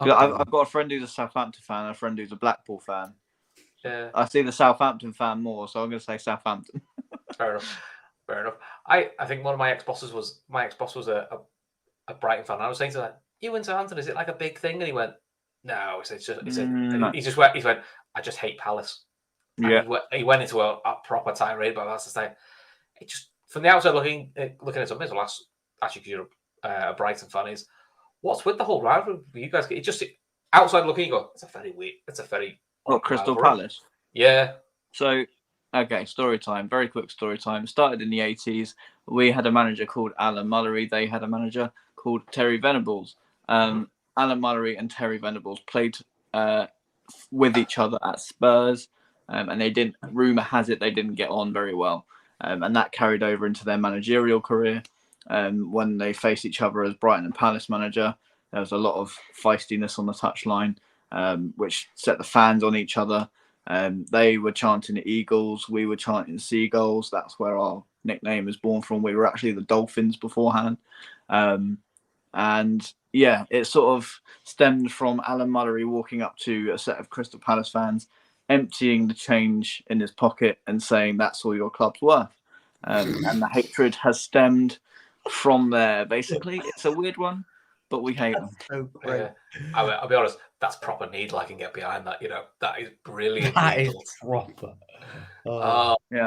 I've got a friend who's a Southampton fan and a friend who's a Blackpool fan. Yeah. I see the Southampton fan more, so I'm going to say Southampton. Fair enough. I think one of my ex-bosses was a Brighton fan. I was saying to him, you in Southampton, is it like a big thing? And he went, no. He went, I just hate Palace. Yeah. He went into a proper tirade about that to say, it just, from the outside looking at something, so actually, because you're a Brighton fan, is what's with the whole rivalry? You guys, it just outside looking, you go, it's a very weird. Crystal Palace. Yeah. So, okay, story time. Very quick story time. Started in the 80s. We had a manager called Alan Mullery. They had a manager called Terry Venables. Alan Mullery and Terry Venables played with each other at Spurs, and they didn't. Rumor has it they didn't get on very well, and that carried over into their managerial career. When they faced each other as Brighton and Palace manager, there was a lot of feistiness on the touchline, which set the fans on each other. They were chanting Eagles, we were chanting Seagulls. That's where our nickname is born from. We were actually the Dolphins beforehand. And yeah, it sort of stemmed from Alan Mullery walking up to a set of Crystal Palace fans, emptying the change in his pocket and saying, that's all your club's worth. And the hatred has stemmed from there. Basically, it's a weird one, but we hate them. So great. I'll be honest, that's proper needle. I can get behind that. That is brilliant. That is proper. Yeah.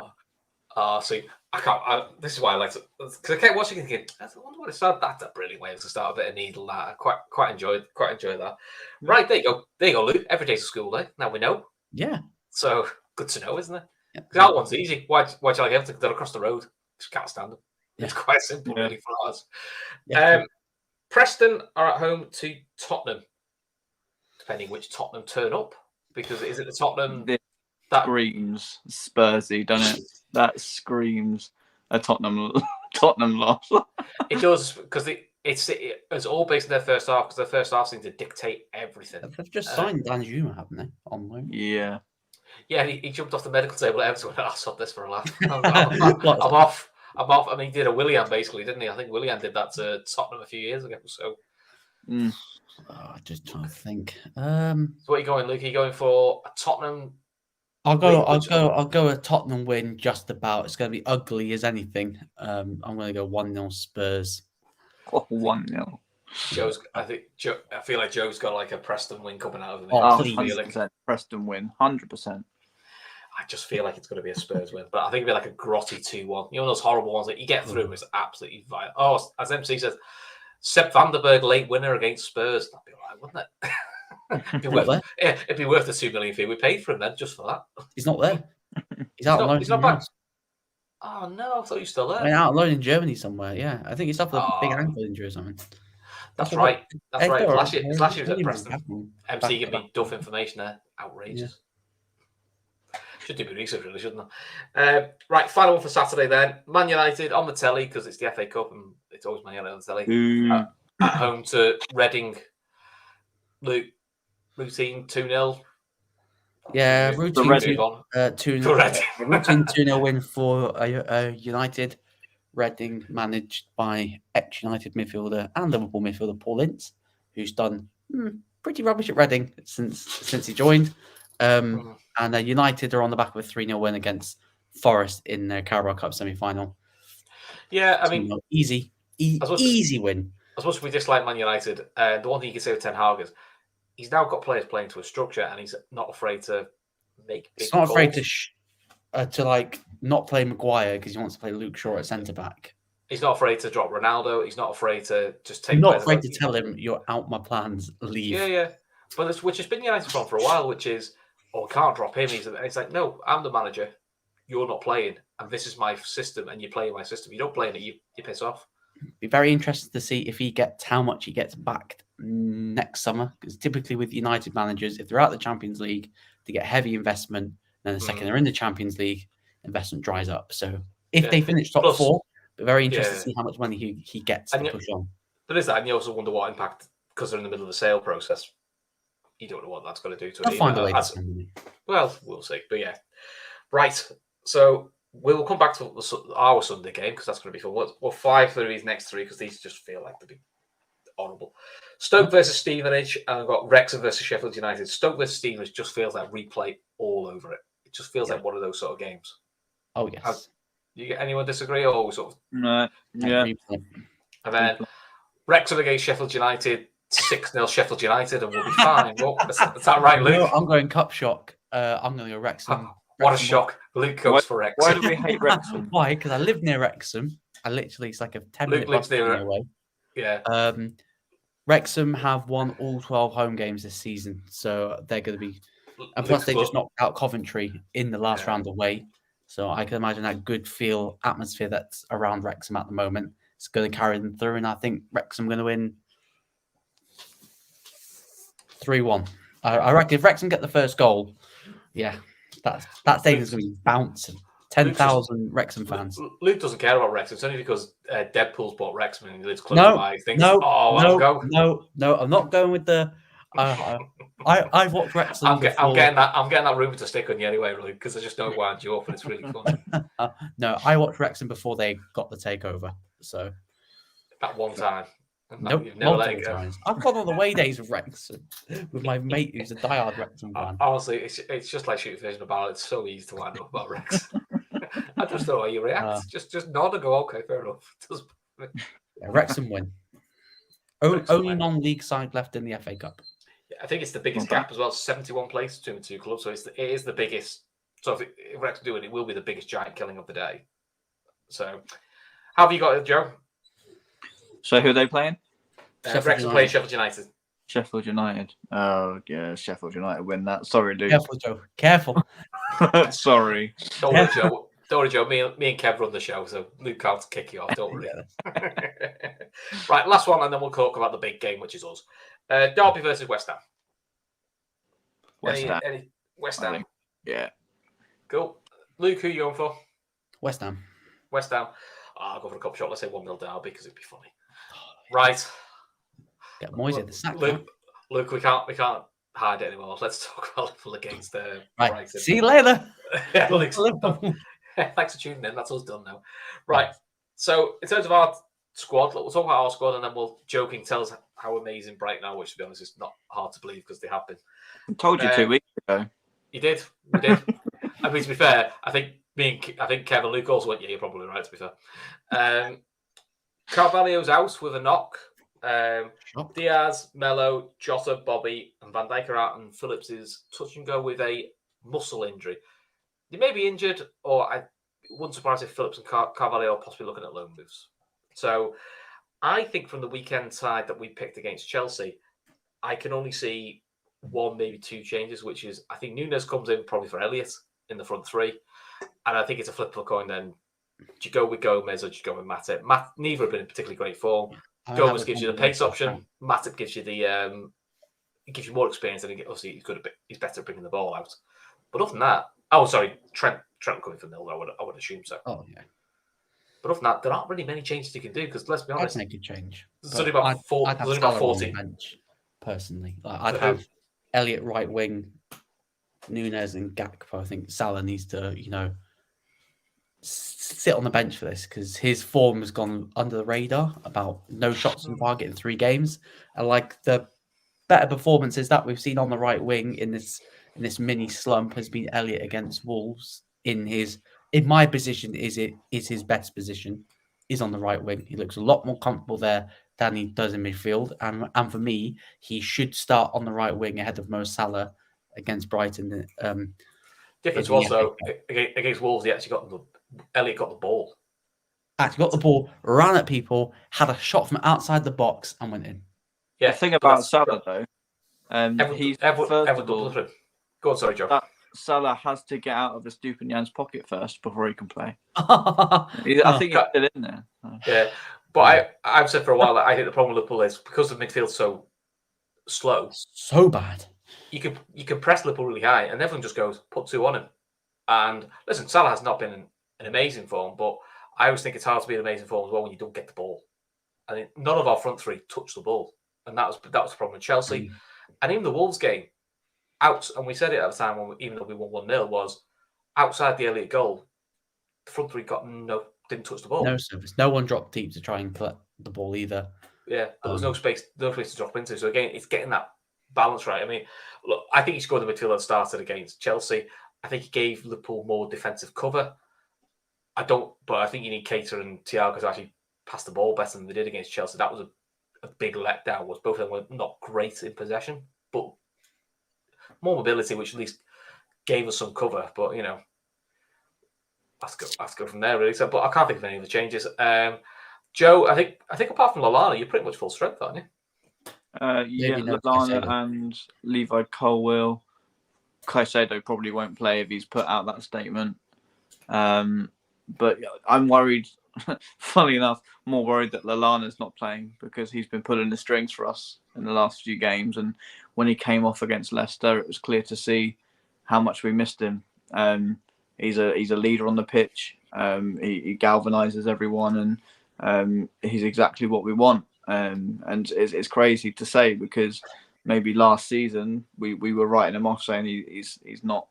See, I can't. This is why I like to, because I kept watching it thinking, I wonder what it started. That's a brilliant way to start a bit of needle. That I quite enjoy that. Right, there you go, Luke. Every day's a school day. Now we know. Yeah. So good to know, isn't it? Yeah. That one's easy. Why shall I get them? They're across the road. Just can't stand them. It's quite simple, really, for us. Yeah. Preston are at home to Tottenham, depending which Tottenham turn up. Because is it the Tottenham that screams Spursy, doesn't it? That screams a Tottenham loss. It does, because it's all based on their first half, because their first half seems to dictate everything. They've just signed Dan Zuma, haven't they? On loan. Yeah. Yeah, he jumped off the medical table at Everton and went, I'll stop this for a laugh. I'm off. I mean, he did a Willian, basically, didn't he? I think Willian did that to Tottenham a few years ago. So, just trying to think. So what are you going, Luke? Are you going for a Tottenham? I'll go a Tottenham win. Just about. It's going to be ugly as anything. I'm going to go 1-0 Spurs. 1-0. I feel like Joe's got like a Preston win coming out of him. 100% Preston win, 100%. I just feel like it's going to be a Spurs win, but I think it'll be like a grotty 2-1. You know those horrible ones that you get through is absolutely vile. Oh, as MC says, Sepp Vandenberg late winner against Spurs. That'd be all right, wouldn't it? It'd be worth the $2 million fee we paid for him then, just for that. He's not there. He's out alone. He's not back. Oh no, I thought he was still there. I mean, out alone in Germany somewhere. Yeah, I think he's suffered a big ankle injury or something. That's right. Last year he was at Preston. MC gave me duff information there. Outrageous. Yeah. Should do my research, really, shouldn't I? Right, final one for Saturday then. Man United on the telly, because it's the FA Cup and it's always Man United on the telly. At home to Reading. Luke, routine 2-0. Yeah, routine 2-0 win for United. Reading, managed by ex-United midfielder and Liverpool midfielder Paul Ince, who's done pretty rubbish at Reading since he joined. And United are on the back of a 3-0 win against Forest in their Carabao Cup semi-final. Yeah, I mean, easy win. As much as we dislike Man United, the one thing you can say with Ten Hag is he's now got players playing to a structure, and he's not afraid to make big goals. Afraid to like not play Maguire because he wants to play Luke Shaw at centre back. He's not afraid to drop Ronaldo. He's not afraid to just take. Not afraid to tell him you're out my plans. Leave. Yeah. But which has been United's problem for a while, which is we can't drop him. He's like, no, I'm the manager. You're not playing, and this is my system, and you're playing my system. You don't play in it, you piss off. Be very interested to see if he gets how much he gets back next summer. Because typically with United managers, if they're out the Champions League, they get heavy investment. Then the second they're in the Champions League, investment dries up. So if they finish top 4, be very interested to see how much money he gets to push on. There is that, and you also wonder what impact, because they're in the middle of the sale process. You don't know what that's going to do to it. They'll find a way to spend money. Well, we'll see. But yeah, right. So we'll come back to our Sunday game because that's going to be fun. We'll fly through these next 3 because these just feel like they'll be horrible. Stoke versus Stevenage, and I've got Wrexham versus Sheffield United. Stoke versus Stevenage just feels like replay all over it. It just feels like one of those sort of games. Oh yes. Anyone disagree or sort of? No. Yeah. And then Wrexham against Sheffield United, 6-0 Sheffield United, and we'll be fine. Is that right, Luke? No, I'm going cup shock. I'm going to go Wrexham. What a shock. Luke goes for Wrexham. Why do we hate Wrexham? Why? Because I live near Wrexham. It's like a 10-minute bus away. Yeah. Wrexham have won all 12 home games this season, so they're going to be. And plus, they just knocked out Coventry in the last round away. So I can imagine that good feel atmosphere that's around Wrexham at the moment. It's going to carry them through, and I think Wrexham going to win 3-1. I reckon if Wrexham get the first goal, that stadium's going to be bouncing. 10,000 Wrexham fans. Luke doesn't care about Wrexham. It's only because Deadpool's bought Wrexham and he lives close by. No, I'm not going with the. I've watched Wrexham. I'm getting that rumor to stick on you anyway, Luke, because I just know it wound you up and it's really fun. No, I watched Wrexham before they got the takeover. So that one time. Nope, you've never let it go. Times. I've gone on the away days of Wrexham with my mate who's a diehard Wrexham fan. Honestly, it's just like shooting fish in a barrel. It's so easy to wind up about Wrexham. I just know how you react. Just nod and go, okay, fair enough. Wrexham win. Only non-league side left in the FA Cup. Yeah, I think it's the biggest gap as well. 71 places between the 2 clubs, so it is the biggest. So if Wrexham do it, it will be the biggest giant killing of the day. So, how have you got it, Joe? So who are they playing? Wrexham playing Sheffield United. Sheffield United. Oh yeah, Sheffield United win that. Sorry, dude. Careful, Joe. Careful. Sorry. Don't worry, Joe. Don't worry, Joe. Me and Kev run the show, so Luke can't kick you off. Don't worry. Right, last one, and then we'll talk about the big game, which is us. Derby versus West Ham. West Ham. Yeah. Cool. Luke, who are you going for? West Ham. I'll go for a cup shot. Let's say 1-0 Derby because it'd be funny. Right. Get Moyes at the sack. Luke, we can't hide it anymore. Let's talk about Liverpool against Brighton. See you later. Thanks for tuning in. That's us done now. Right. So in terms of our squad, we'll talk about our squad and then we'll joking tell us how amazing Brighton are, which to be honest is not hard to believe because they have been. I told you 2 weeks ago. You did. We did. I mean, to be fair, I think Kev and Luke also went, yeah, you're probably right, to be fair. Carvalho's out with a knock. Diaz, Mello, Jota, Bobby, and Van Dijk are out, and Phillips is touch and go with a muscle injury. They may be injured, or I wouldn't surprise if Phillips and Carvalho are possibly looking at loan moves. So I think from the weekend side that we picked against Chelsea, I can only see 1, maybe 2 changes, which is I think Núñez comes in probably for Elliott in the front 3. And I think it's a flip of a coin then. Do you go with Gomez or do you go with Matip? Neither have been in particularly great form. Gomez gives you the pace option. Matip gives you the gives you more experience, and obviously he's better at bringing the ball out. But other than that, Trent coming for Milner, I would assume so. Oh yeah. But other than that, there aren't really many changes you can do because let's be honest, I'd make a change. There's only about 40 bench. Personally, I'd have Elliott right wing, Núñez and Gakpo. I think Salah needs to sit on the bench for this because his form has gone under the radar about no shots on target in 3 games. And like the better performances that we've seen on the right wing in this mini slump has been Elliott against Wolves. In my position, is his best position is on the right wing. He looks a lot more comfortable there than he does in midfield. And for me, he should start on the right wing ahead of Mo Salah against Brighton. Difference was though against Wolves, Elliott got the ball. Actually got the ball, ran at people, had a shot from outside the box and went in. Yeah, the thing about Salah though, he's Everyone double him. Go on, sorry, Joe. Salah has to get out of the Stupiñan's pocket first before he can play. I think he's still in there. Yeah, but I've said for a while that I think the problem with Liverpool is because the midfield's so slow, so bad. You can press Liverpool really high, and everyone just goes put 2 on him. And listen, Salah has not been in an amazing form, but I always think it's hard to be in amazing form as well when you don't get the ball. I mean, none of our front three touched the ball, and that was the problem with Chelsea, and even the Wolves game. And we said it at the time even though we won 1-0, was outside the Elliott goal, the front three didn't touch the ball. No service. No one dropped deep to try and collect the ball either. Yeah, but there was no space to drop into. So again, it's getting that balance right. I mean, look, I think he scored the midfield that started against Chelsea. I think he gave Liverpool more defensive cover. But I think you need Keita and Thiago to actually pass the ball better than they did against Chelsea. That was a big letdown. Was both of them were not great in possession, but more mobility, which at least gave us some cover. But let's go from there really. So, but I can't think of any of the changes. Joe, I think apart from Lallana, you're pretty much full strength, aren't you? Lallana and Levi Colwill. Caicedo probably won't play if he's put out that statement. But I'm worried, funnily enough, more worried that Lallana's not playing because he's been pulling the strings for us in the last few games. And when he came off against Leicester, it was clear to see how much we missed him. He's a leader on the pitch. He galvanizes everyone, and he's exactly what we want. And it's crazy to say because maybe last season we were writing him off saying he's not,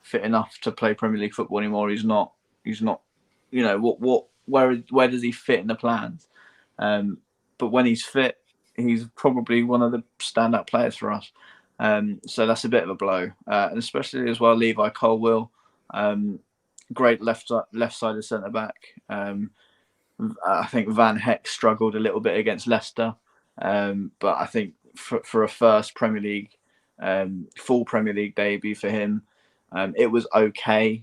fit enough to play Premier League football anymore. He's not. Where does he fit in the plans? But when he's fit, he's probably one of the standout players for us. So that's a bit of a blow, and especially as well Levi Colwill, great left-sided centre back. I think Van Heck struggled a little bit against Leicester, but I think for a first Premier League, full Premier League debut for him, it was okay.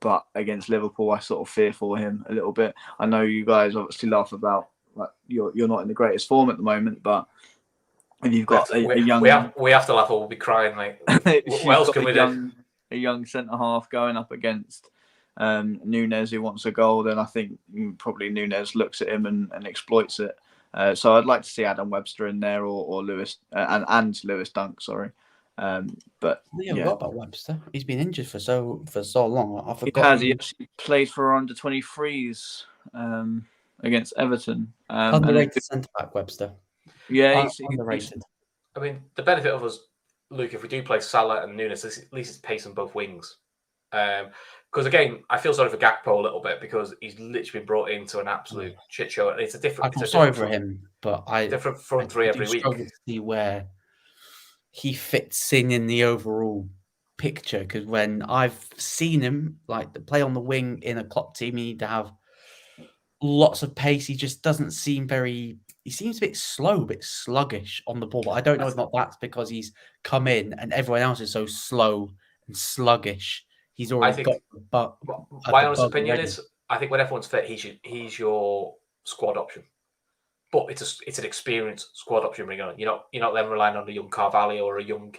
But against Liverpool, I sort of fear for him a little bit. I know you guys obviously laugh about you're not in the greatest form at the moment, but if you've got a young, we have to laugh or we'll be crying. Like, what else can we do? A young centre half going up against Nunes who wants a goal, then I think probably Nunes looks at him and exploits it. So I'd like to see Adam Webster in there or Lewis and Lewis Dunk. Sorry. But I forgot about Webster. He's been injured for so long. I forgot. He actually played for under 23s against Everton. Underrated centre back Webster. Yeah, he's underrated. I mean, the benefit of us, Luke, if we do play Salah and Nunes, at least it's pace on both wings. Because again, I feel sorry for Gakpo a little bit because he's literally been brought into an absolute shit show. It's a different. I feel sorry for him, but different front three every week. To see where he fits in the overall picture, because when I've seen him play on the wing in a Klopp team, you need to have lots of pace. He just doesn't seem he seems a bit slow, a bit sluggish on the ball, but I don't know if not that's because he's come in and everyone else is so slow and sluggish. He's already got the butt. My honest opinion is, I think when everyone's fit, he's your squad option. But it's an experienced squad option bringing on. You're not then relying on a young Carvalho or a young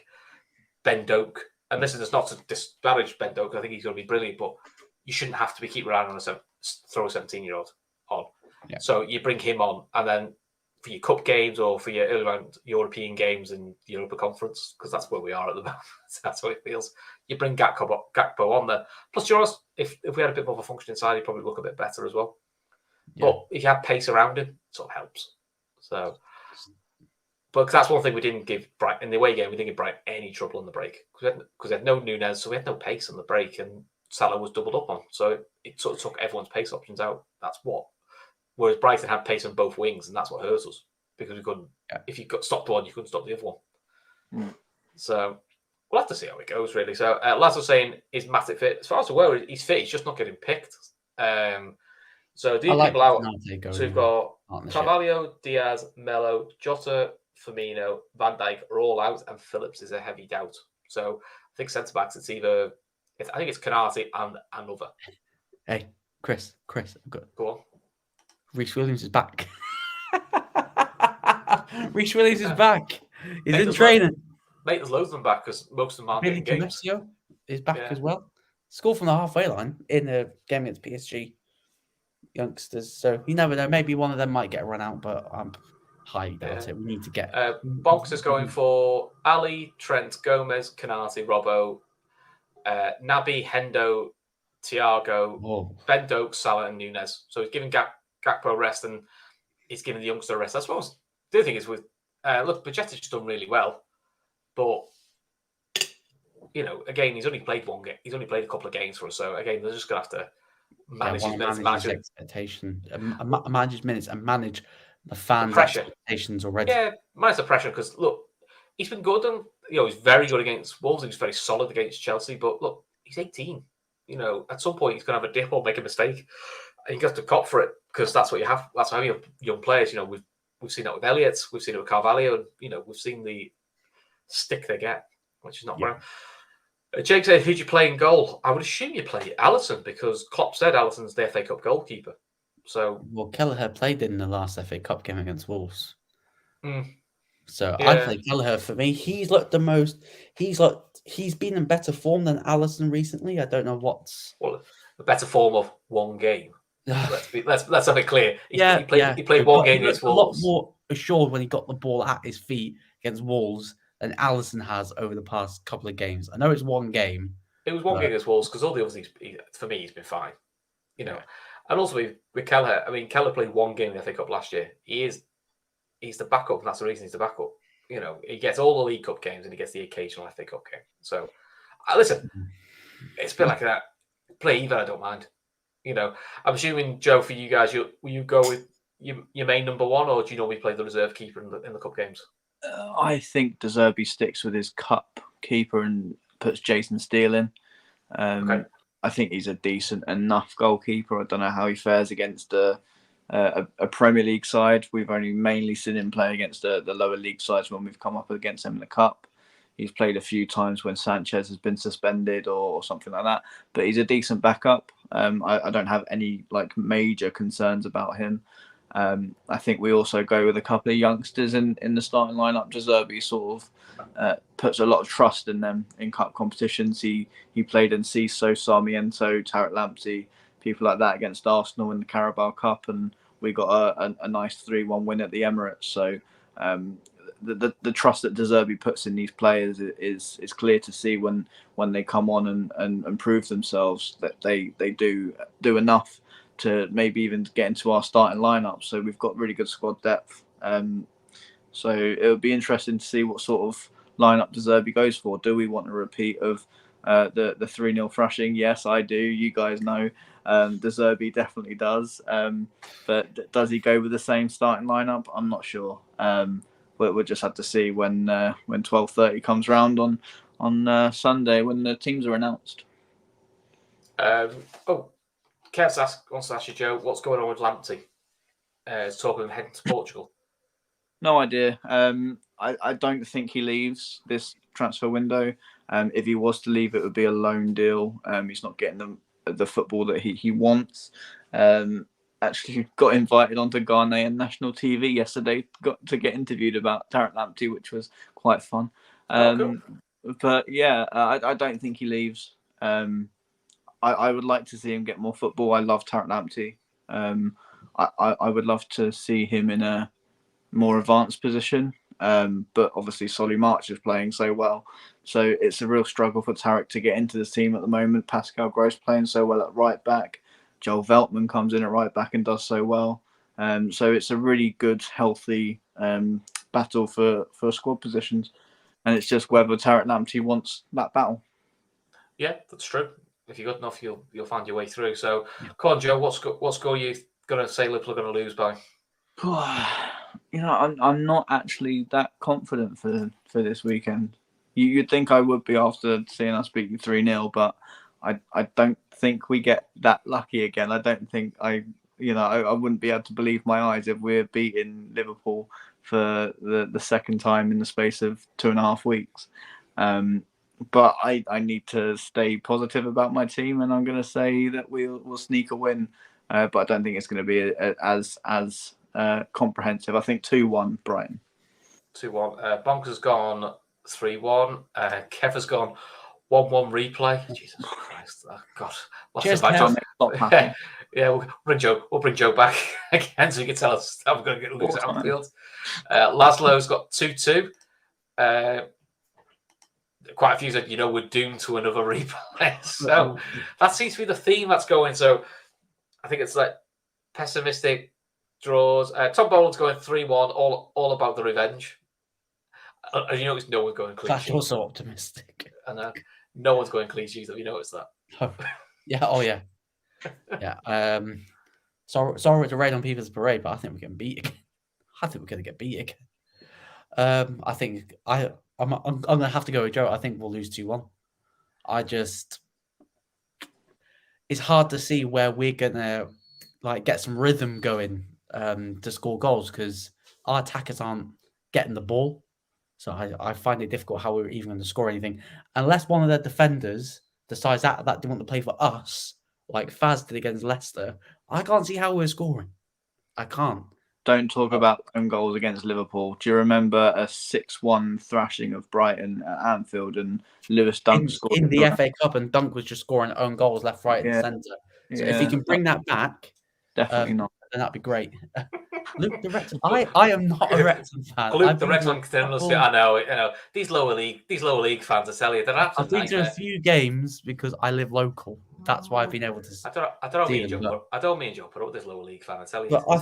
Ben Doak. And this is not to disparage Ben Doak. I think he's going to be brilliant, but you shouldn't have to keep relying on throw a 17-year-old on. Yeah. So you bring him on, and then for your cup games or for your early round European games in the Europa Conference, because that's where we are at the moment. That's how it feels. You bring Gakpo on there. Plus, yours, if we had a bit more of a function inside, he'd probably look a bit better as well. Yeah. But if you have pace around him, it sort of helps. So, but that's one thing we didn't give Brighton in the away game. We didn't give Brighton any trouble on the break because we had no Nunes, so we had no pace on the break, and Salah was doubled up on. So it sort of took everyone's pace options out. That's what. Whereas Brighton had pace on both wings, and that's what hurt us because we couldn't. Yeah. If you got stopped one, you couldn't stop the other one. Mm. So we'll have to see how it goes, really. So Laz was saying, is Matip fit? As far as we're aware, he's fit. He's just not getting picked. So these people out. So we've got Carvalho, Diaz, Melo, Jota, Firmino, Van Dijk are all out, and Phillips is a heavy doubt. So I think centre backs. I think it's Canati and another. Hey, Chris, go on. Reece Williams is back. Reece Williams is back. He's in training. mate, there's loads of them back because most of them aren't Billy getting games. Comessio is back Yeah. as well. Scored from the halfway line in a game against PSG youngsters. So you never know. Maybe one of them might get a run out, but I'm highly doubt it. We need to get. Bonks is going for Ali, Trent, Gomez, Canati, Robbo, Naby, Hendo, Thiago, Ben Doak, Salah, and Nunez. So he's giving Gakpo rest and he's giving the youngster a rest. I suppose the other thing is with look, Pacetic's done really well, but again, he's only played one game. He's only played a couple of games for us. So again, they're just gonna have to manage his minutes, manage his expectation, manage his minutes, and manage the fans' expectations already. Yeah, manage the pressure because look, he's been good and he's very good against Wolves. He was very solid against Chelsea. But look, he's 18. At some point he's gonna have a dip or make a mistake, and you have to cop for it because that's what you have. That's how you have young players. We've seen that with Elliott, we've seen it with Carvalho, and we've seen the stick they get, which is not wrong. Jake said, who'd you play in goal? I would assume you play Alisson because Klopp said Alisson's the FA Cup goalkeeper. So, Kelleher played in the last FA Cup game against Wolves. So Yeah. I play Kelleher. For me, he's looked the most. He's been in better form than Alisson recently. I don't know what's the better form of one game. let's have it clear. He played one game against A lot Wolves. more assured when he got the ball at his feet against Wolves than Alisson has over the past couple of games. I know it's one game. It was one game against Wolves because all the others, for me, he's been fine. And also with Kelleher, I mean, Kelleher played one game in the FA Cup last year. He's the backup, and that's the reason he's the backup. He gets all the League Cup games and he gets the occasional FA Cup game. So, listen, it's a bit like that. Play either, I don't mind. I'm assuming, Joe, for you guys, will you go with your main number one, or do you normally play the reserve keeper in the cup games? I think De Zerbi sticks with his cup keeper and puts Jason Steele in. Okay. I think he's a decent enough goalkeeper. I don't know how he fares against a Premier League side. We've only mainly seen him play against the lower league sides when we've come up against him in the cup. He's played a few times when Sanchez has been suspended or something like that. But he's a decent backup. I don't have any major concerns about him. I think we also go with a couple of youngsters in the starting lineup. De Zerbi sort of puts a lot of trust in them in cup competitions. He played in Ciso, Sarmiento, Tarek Lamptey, people like that against Arsenal in the Carabao Cup, and we got a nice 3-1 win at the Emirates. So the trust that De Zerbi puts in these players is clear to see when they come on and prove themselves that they do enough to maybe even get into our starting lineup. So we've got really good squad depth. So it would be interesting to see what sort of lineup De Zerbi goes for. Do we want a repeat of the 3-0 thrashing? Yes, I do. You guys know De Zerbi definitely does. But does he go with the same starting lineup? I'm not sure. We'll just have to see when 12:30 comes round on Sunday when the teams are announced. Kev wants to ask you, Joe, what's going on with Lamptey? He's talking of heading to Portugal. No idea. I don't think he leaves this transfer window. If he was to leave, it would be a loan deal. He's not getting the football that he wants. Actually got invited onto Ghanaian national TV yesterday, got to get interviewed about Tarek Lamptey, which was quite fun. Cool. But yeah, I don't think he leaves. I would like to see him get more football. I love Tarek Lamptey. I would love to see him in a more advanced position. But obviously Solly March is playing so well. So it's a real struggle for Tarek to get into the team at the moment. Pascal Gross playing so well at right back. Joel Veltman comes in at right back and does so well. So it's a really good, healthy battle for squad positions. And it's just whether Tarek Lamptey wants that battle. Yeah, that's true. If you're good enough, you'll find your way through. So, come on, Joe, what score are you going to say Liverpool are going to lose by? I'm not actually that confident for this weekend. You'd think I would be after seeing us beat you 3-0, but I don't think we get that lucky again. I don't think I wouldn't be able to believe my eyes if we're beating Liverpool for the second time in the space of 2.5 weeks. But I need to stay positive about my team, and I'm going to say that we'll sneak a win. But I don't think it's going to be as comprehensive. I think 2-1 Brighton. 2-1. Bonk has gone 3-1. Kev has gone 1-1 replay. Jesus Christ. Oh, God. Cheers, Kev. Yeah, we'll bring Joe back again so he can tell us how we're going to lose at Anfield. Laszlo's got 2-2. Quite a few said, we're doomed to another replay. So that seems to be the theme that's going. So I think it's like pessimistic draws. Tom Boland's going 3-1, all about the revenge. As you notice, no one's going clean sheet. That's also optimistic. And no one's going clean sheet. Have you noticed that? Yeah. Oh, yeah. Yeah. Sorry to rain on people's parade, but I think we're getting beat again. I think we're going to get beat again. I think I'm going to have to go with Joe. I think we'll lose 2-1. It's hard to see where we're going to get some rhythm going to score goals because our attackers aren't getting the ball. So I find it difficult how we're even going to score anything. Unless one of their defenders decides that they want to play for us, like Faz did against Leicester, I can't see how we're scoring. I can't. Don't talk about own goals against Liverpool. Do you remember a 6-1 thrashing of Brighton at Anfield and Lewis Dunk scored in the FA Cup, and Dunk was just scoring own goals left, right, and centre. So if he can bring that back, definitely not. Then that'd be great. Luke the Wrexham. I am not a Wrexham fan. Luke the Wrexham continuously. I know. These lower league fans, I tell you, they're absolutely. I've been to a few games because I live local. That's why I've been able to. I don't mean Joe put up this lower league fan. I tell you, but I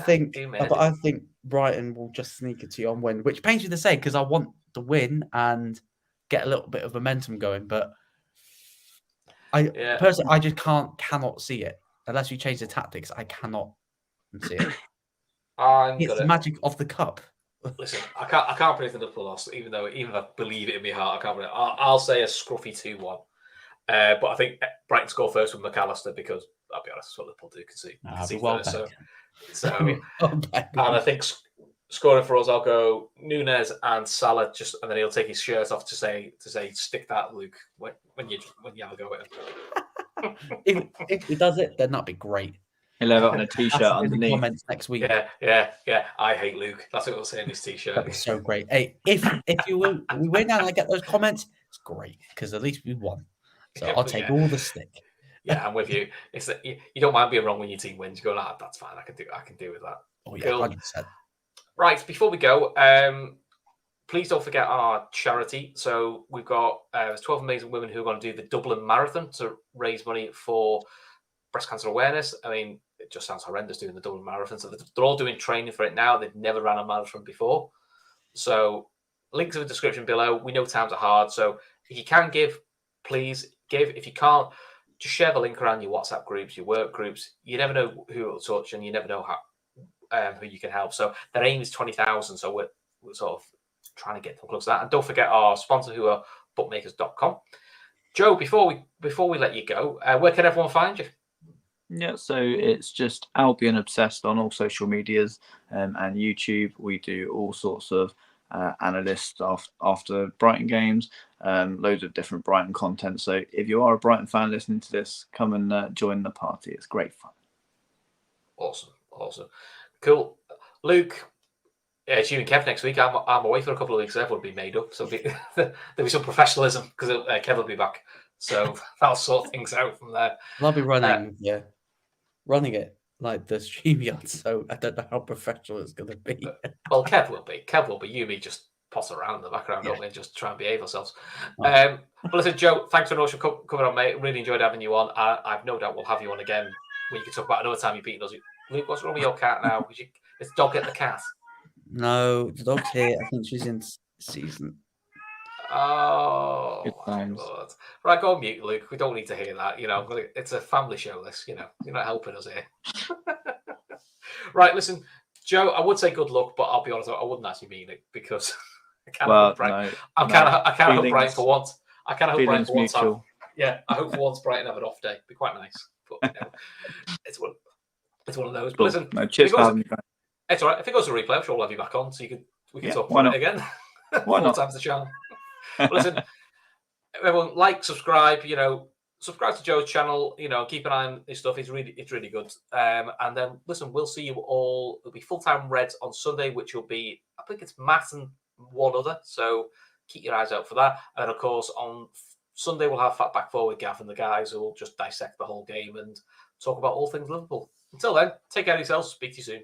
think Brighton will just sneak a 2-1 win, which pains me to say because I want to win and get a little bit of momentum going. But personally, I just cannot see it unless you change the tactics. I cannot see it. It's the magic of the cup. Listen, I can't predict the Liverpool loss, even if I believe it in my heart, I can't predict. I'll say a scruffy 2-1. But I think Brighton score first with McAllister because I'll be honest, that's what Liverpool do concede. And I think scoring for us, I'll go Núñez and Salah, and then he'll take his shirt off to say stick that, Luke, when you have a go at him. if he does it, then that'd be great. He'll have it on a t-shirt underneath. Comments next week. Yeah. I hate Luke. That's what we'll say in his t-shirt. That'd be so great. Hey, if we win and I get those comments, it's great because at least we won. So I'll take all the stick. Yeah, I'm with you. It's that you don't mind being wrong when your team wins. You go, that's fine. I can do with that. Oh yeah, cool. 100%. Right, before we go, please don't forget our charity. So we've got 12 amazing women who are going to do the Dublin Marathon to raise money for breast cancer awareness. I mean, it just sounds horrendous doing the Dublin Marathon. So they're all doing training for it now. They've never ran a marathon before. So links in the description below. We know times are hard. So if you can give, please give. If you can't, just share the link around your WhatsApp groups, your work groups. You never know who it will touch and you never know who you can help. So their aim is 20,000. So we're sort of trying to get them close to that. And don't forget our sponsor who are bookmakers.com. Joe, before we let you go, where can everyone find you? Yeah, so it's just Albion Obsessed on all social medias and YouTube. We do all sorts of analysts after Brighton games, loads of different Brighton content. So if you are a Brighton fan listening to this, come and join the party. It's great fun. Awesome. Cool. Luke, it's you and Kev next week. I'm away for a couple of weeks. Everyone will be made up. So there'll be some professionalism because Kev will be back. So that'll sort things out from there. I'll be running it like the StreamYard, so I don't know how professional it's going to be. Well, Kev will be. You and me just potter around in the background, don't we, and just try and behave ourselves. But listen, Joe, thanks very much for coming on, mate. Really enjoyed having you on. I've no doubt we'll have you on again when you can talk about another time you've beaten us. Luke, what's wrong with your cat now? Is the dog get the cat? No, the dog's here. I think she's in season. Oh, my God. Right, go on mute, Luke. We don't need to hear that. It's a family show, this. You're not helping us here. Right, listen, Joe, I would say good luck, but I'll be honest, I wouldn't actually mean it because I can't help Brighton. I can't help Brighton for once. I can't help Brighton for once. I hope for once Brighton have an off day. It'd be quite nice. But it's one of those. But listen, cheers for having me back. It's all right. If it goes to replay, I'm sure we'll have you back on so we can talk about it again. Why not? 4 times the charm. Listen, everyone, subscribe. Subscribe to Joe's channel. Keep an eye on his stuff. It's really good. And then listen, we'll see you all. It'll be full time Reds on Sunday, which will be, I think it's Matt and one other. So keep your eyes out for that. And of course, on Sunday, we'll have Fat Back Four with Gav and the guys who will just dissect the whole game and talk about all things Liverpool. Until then, take care of yourselves. Speak to you soon.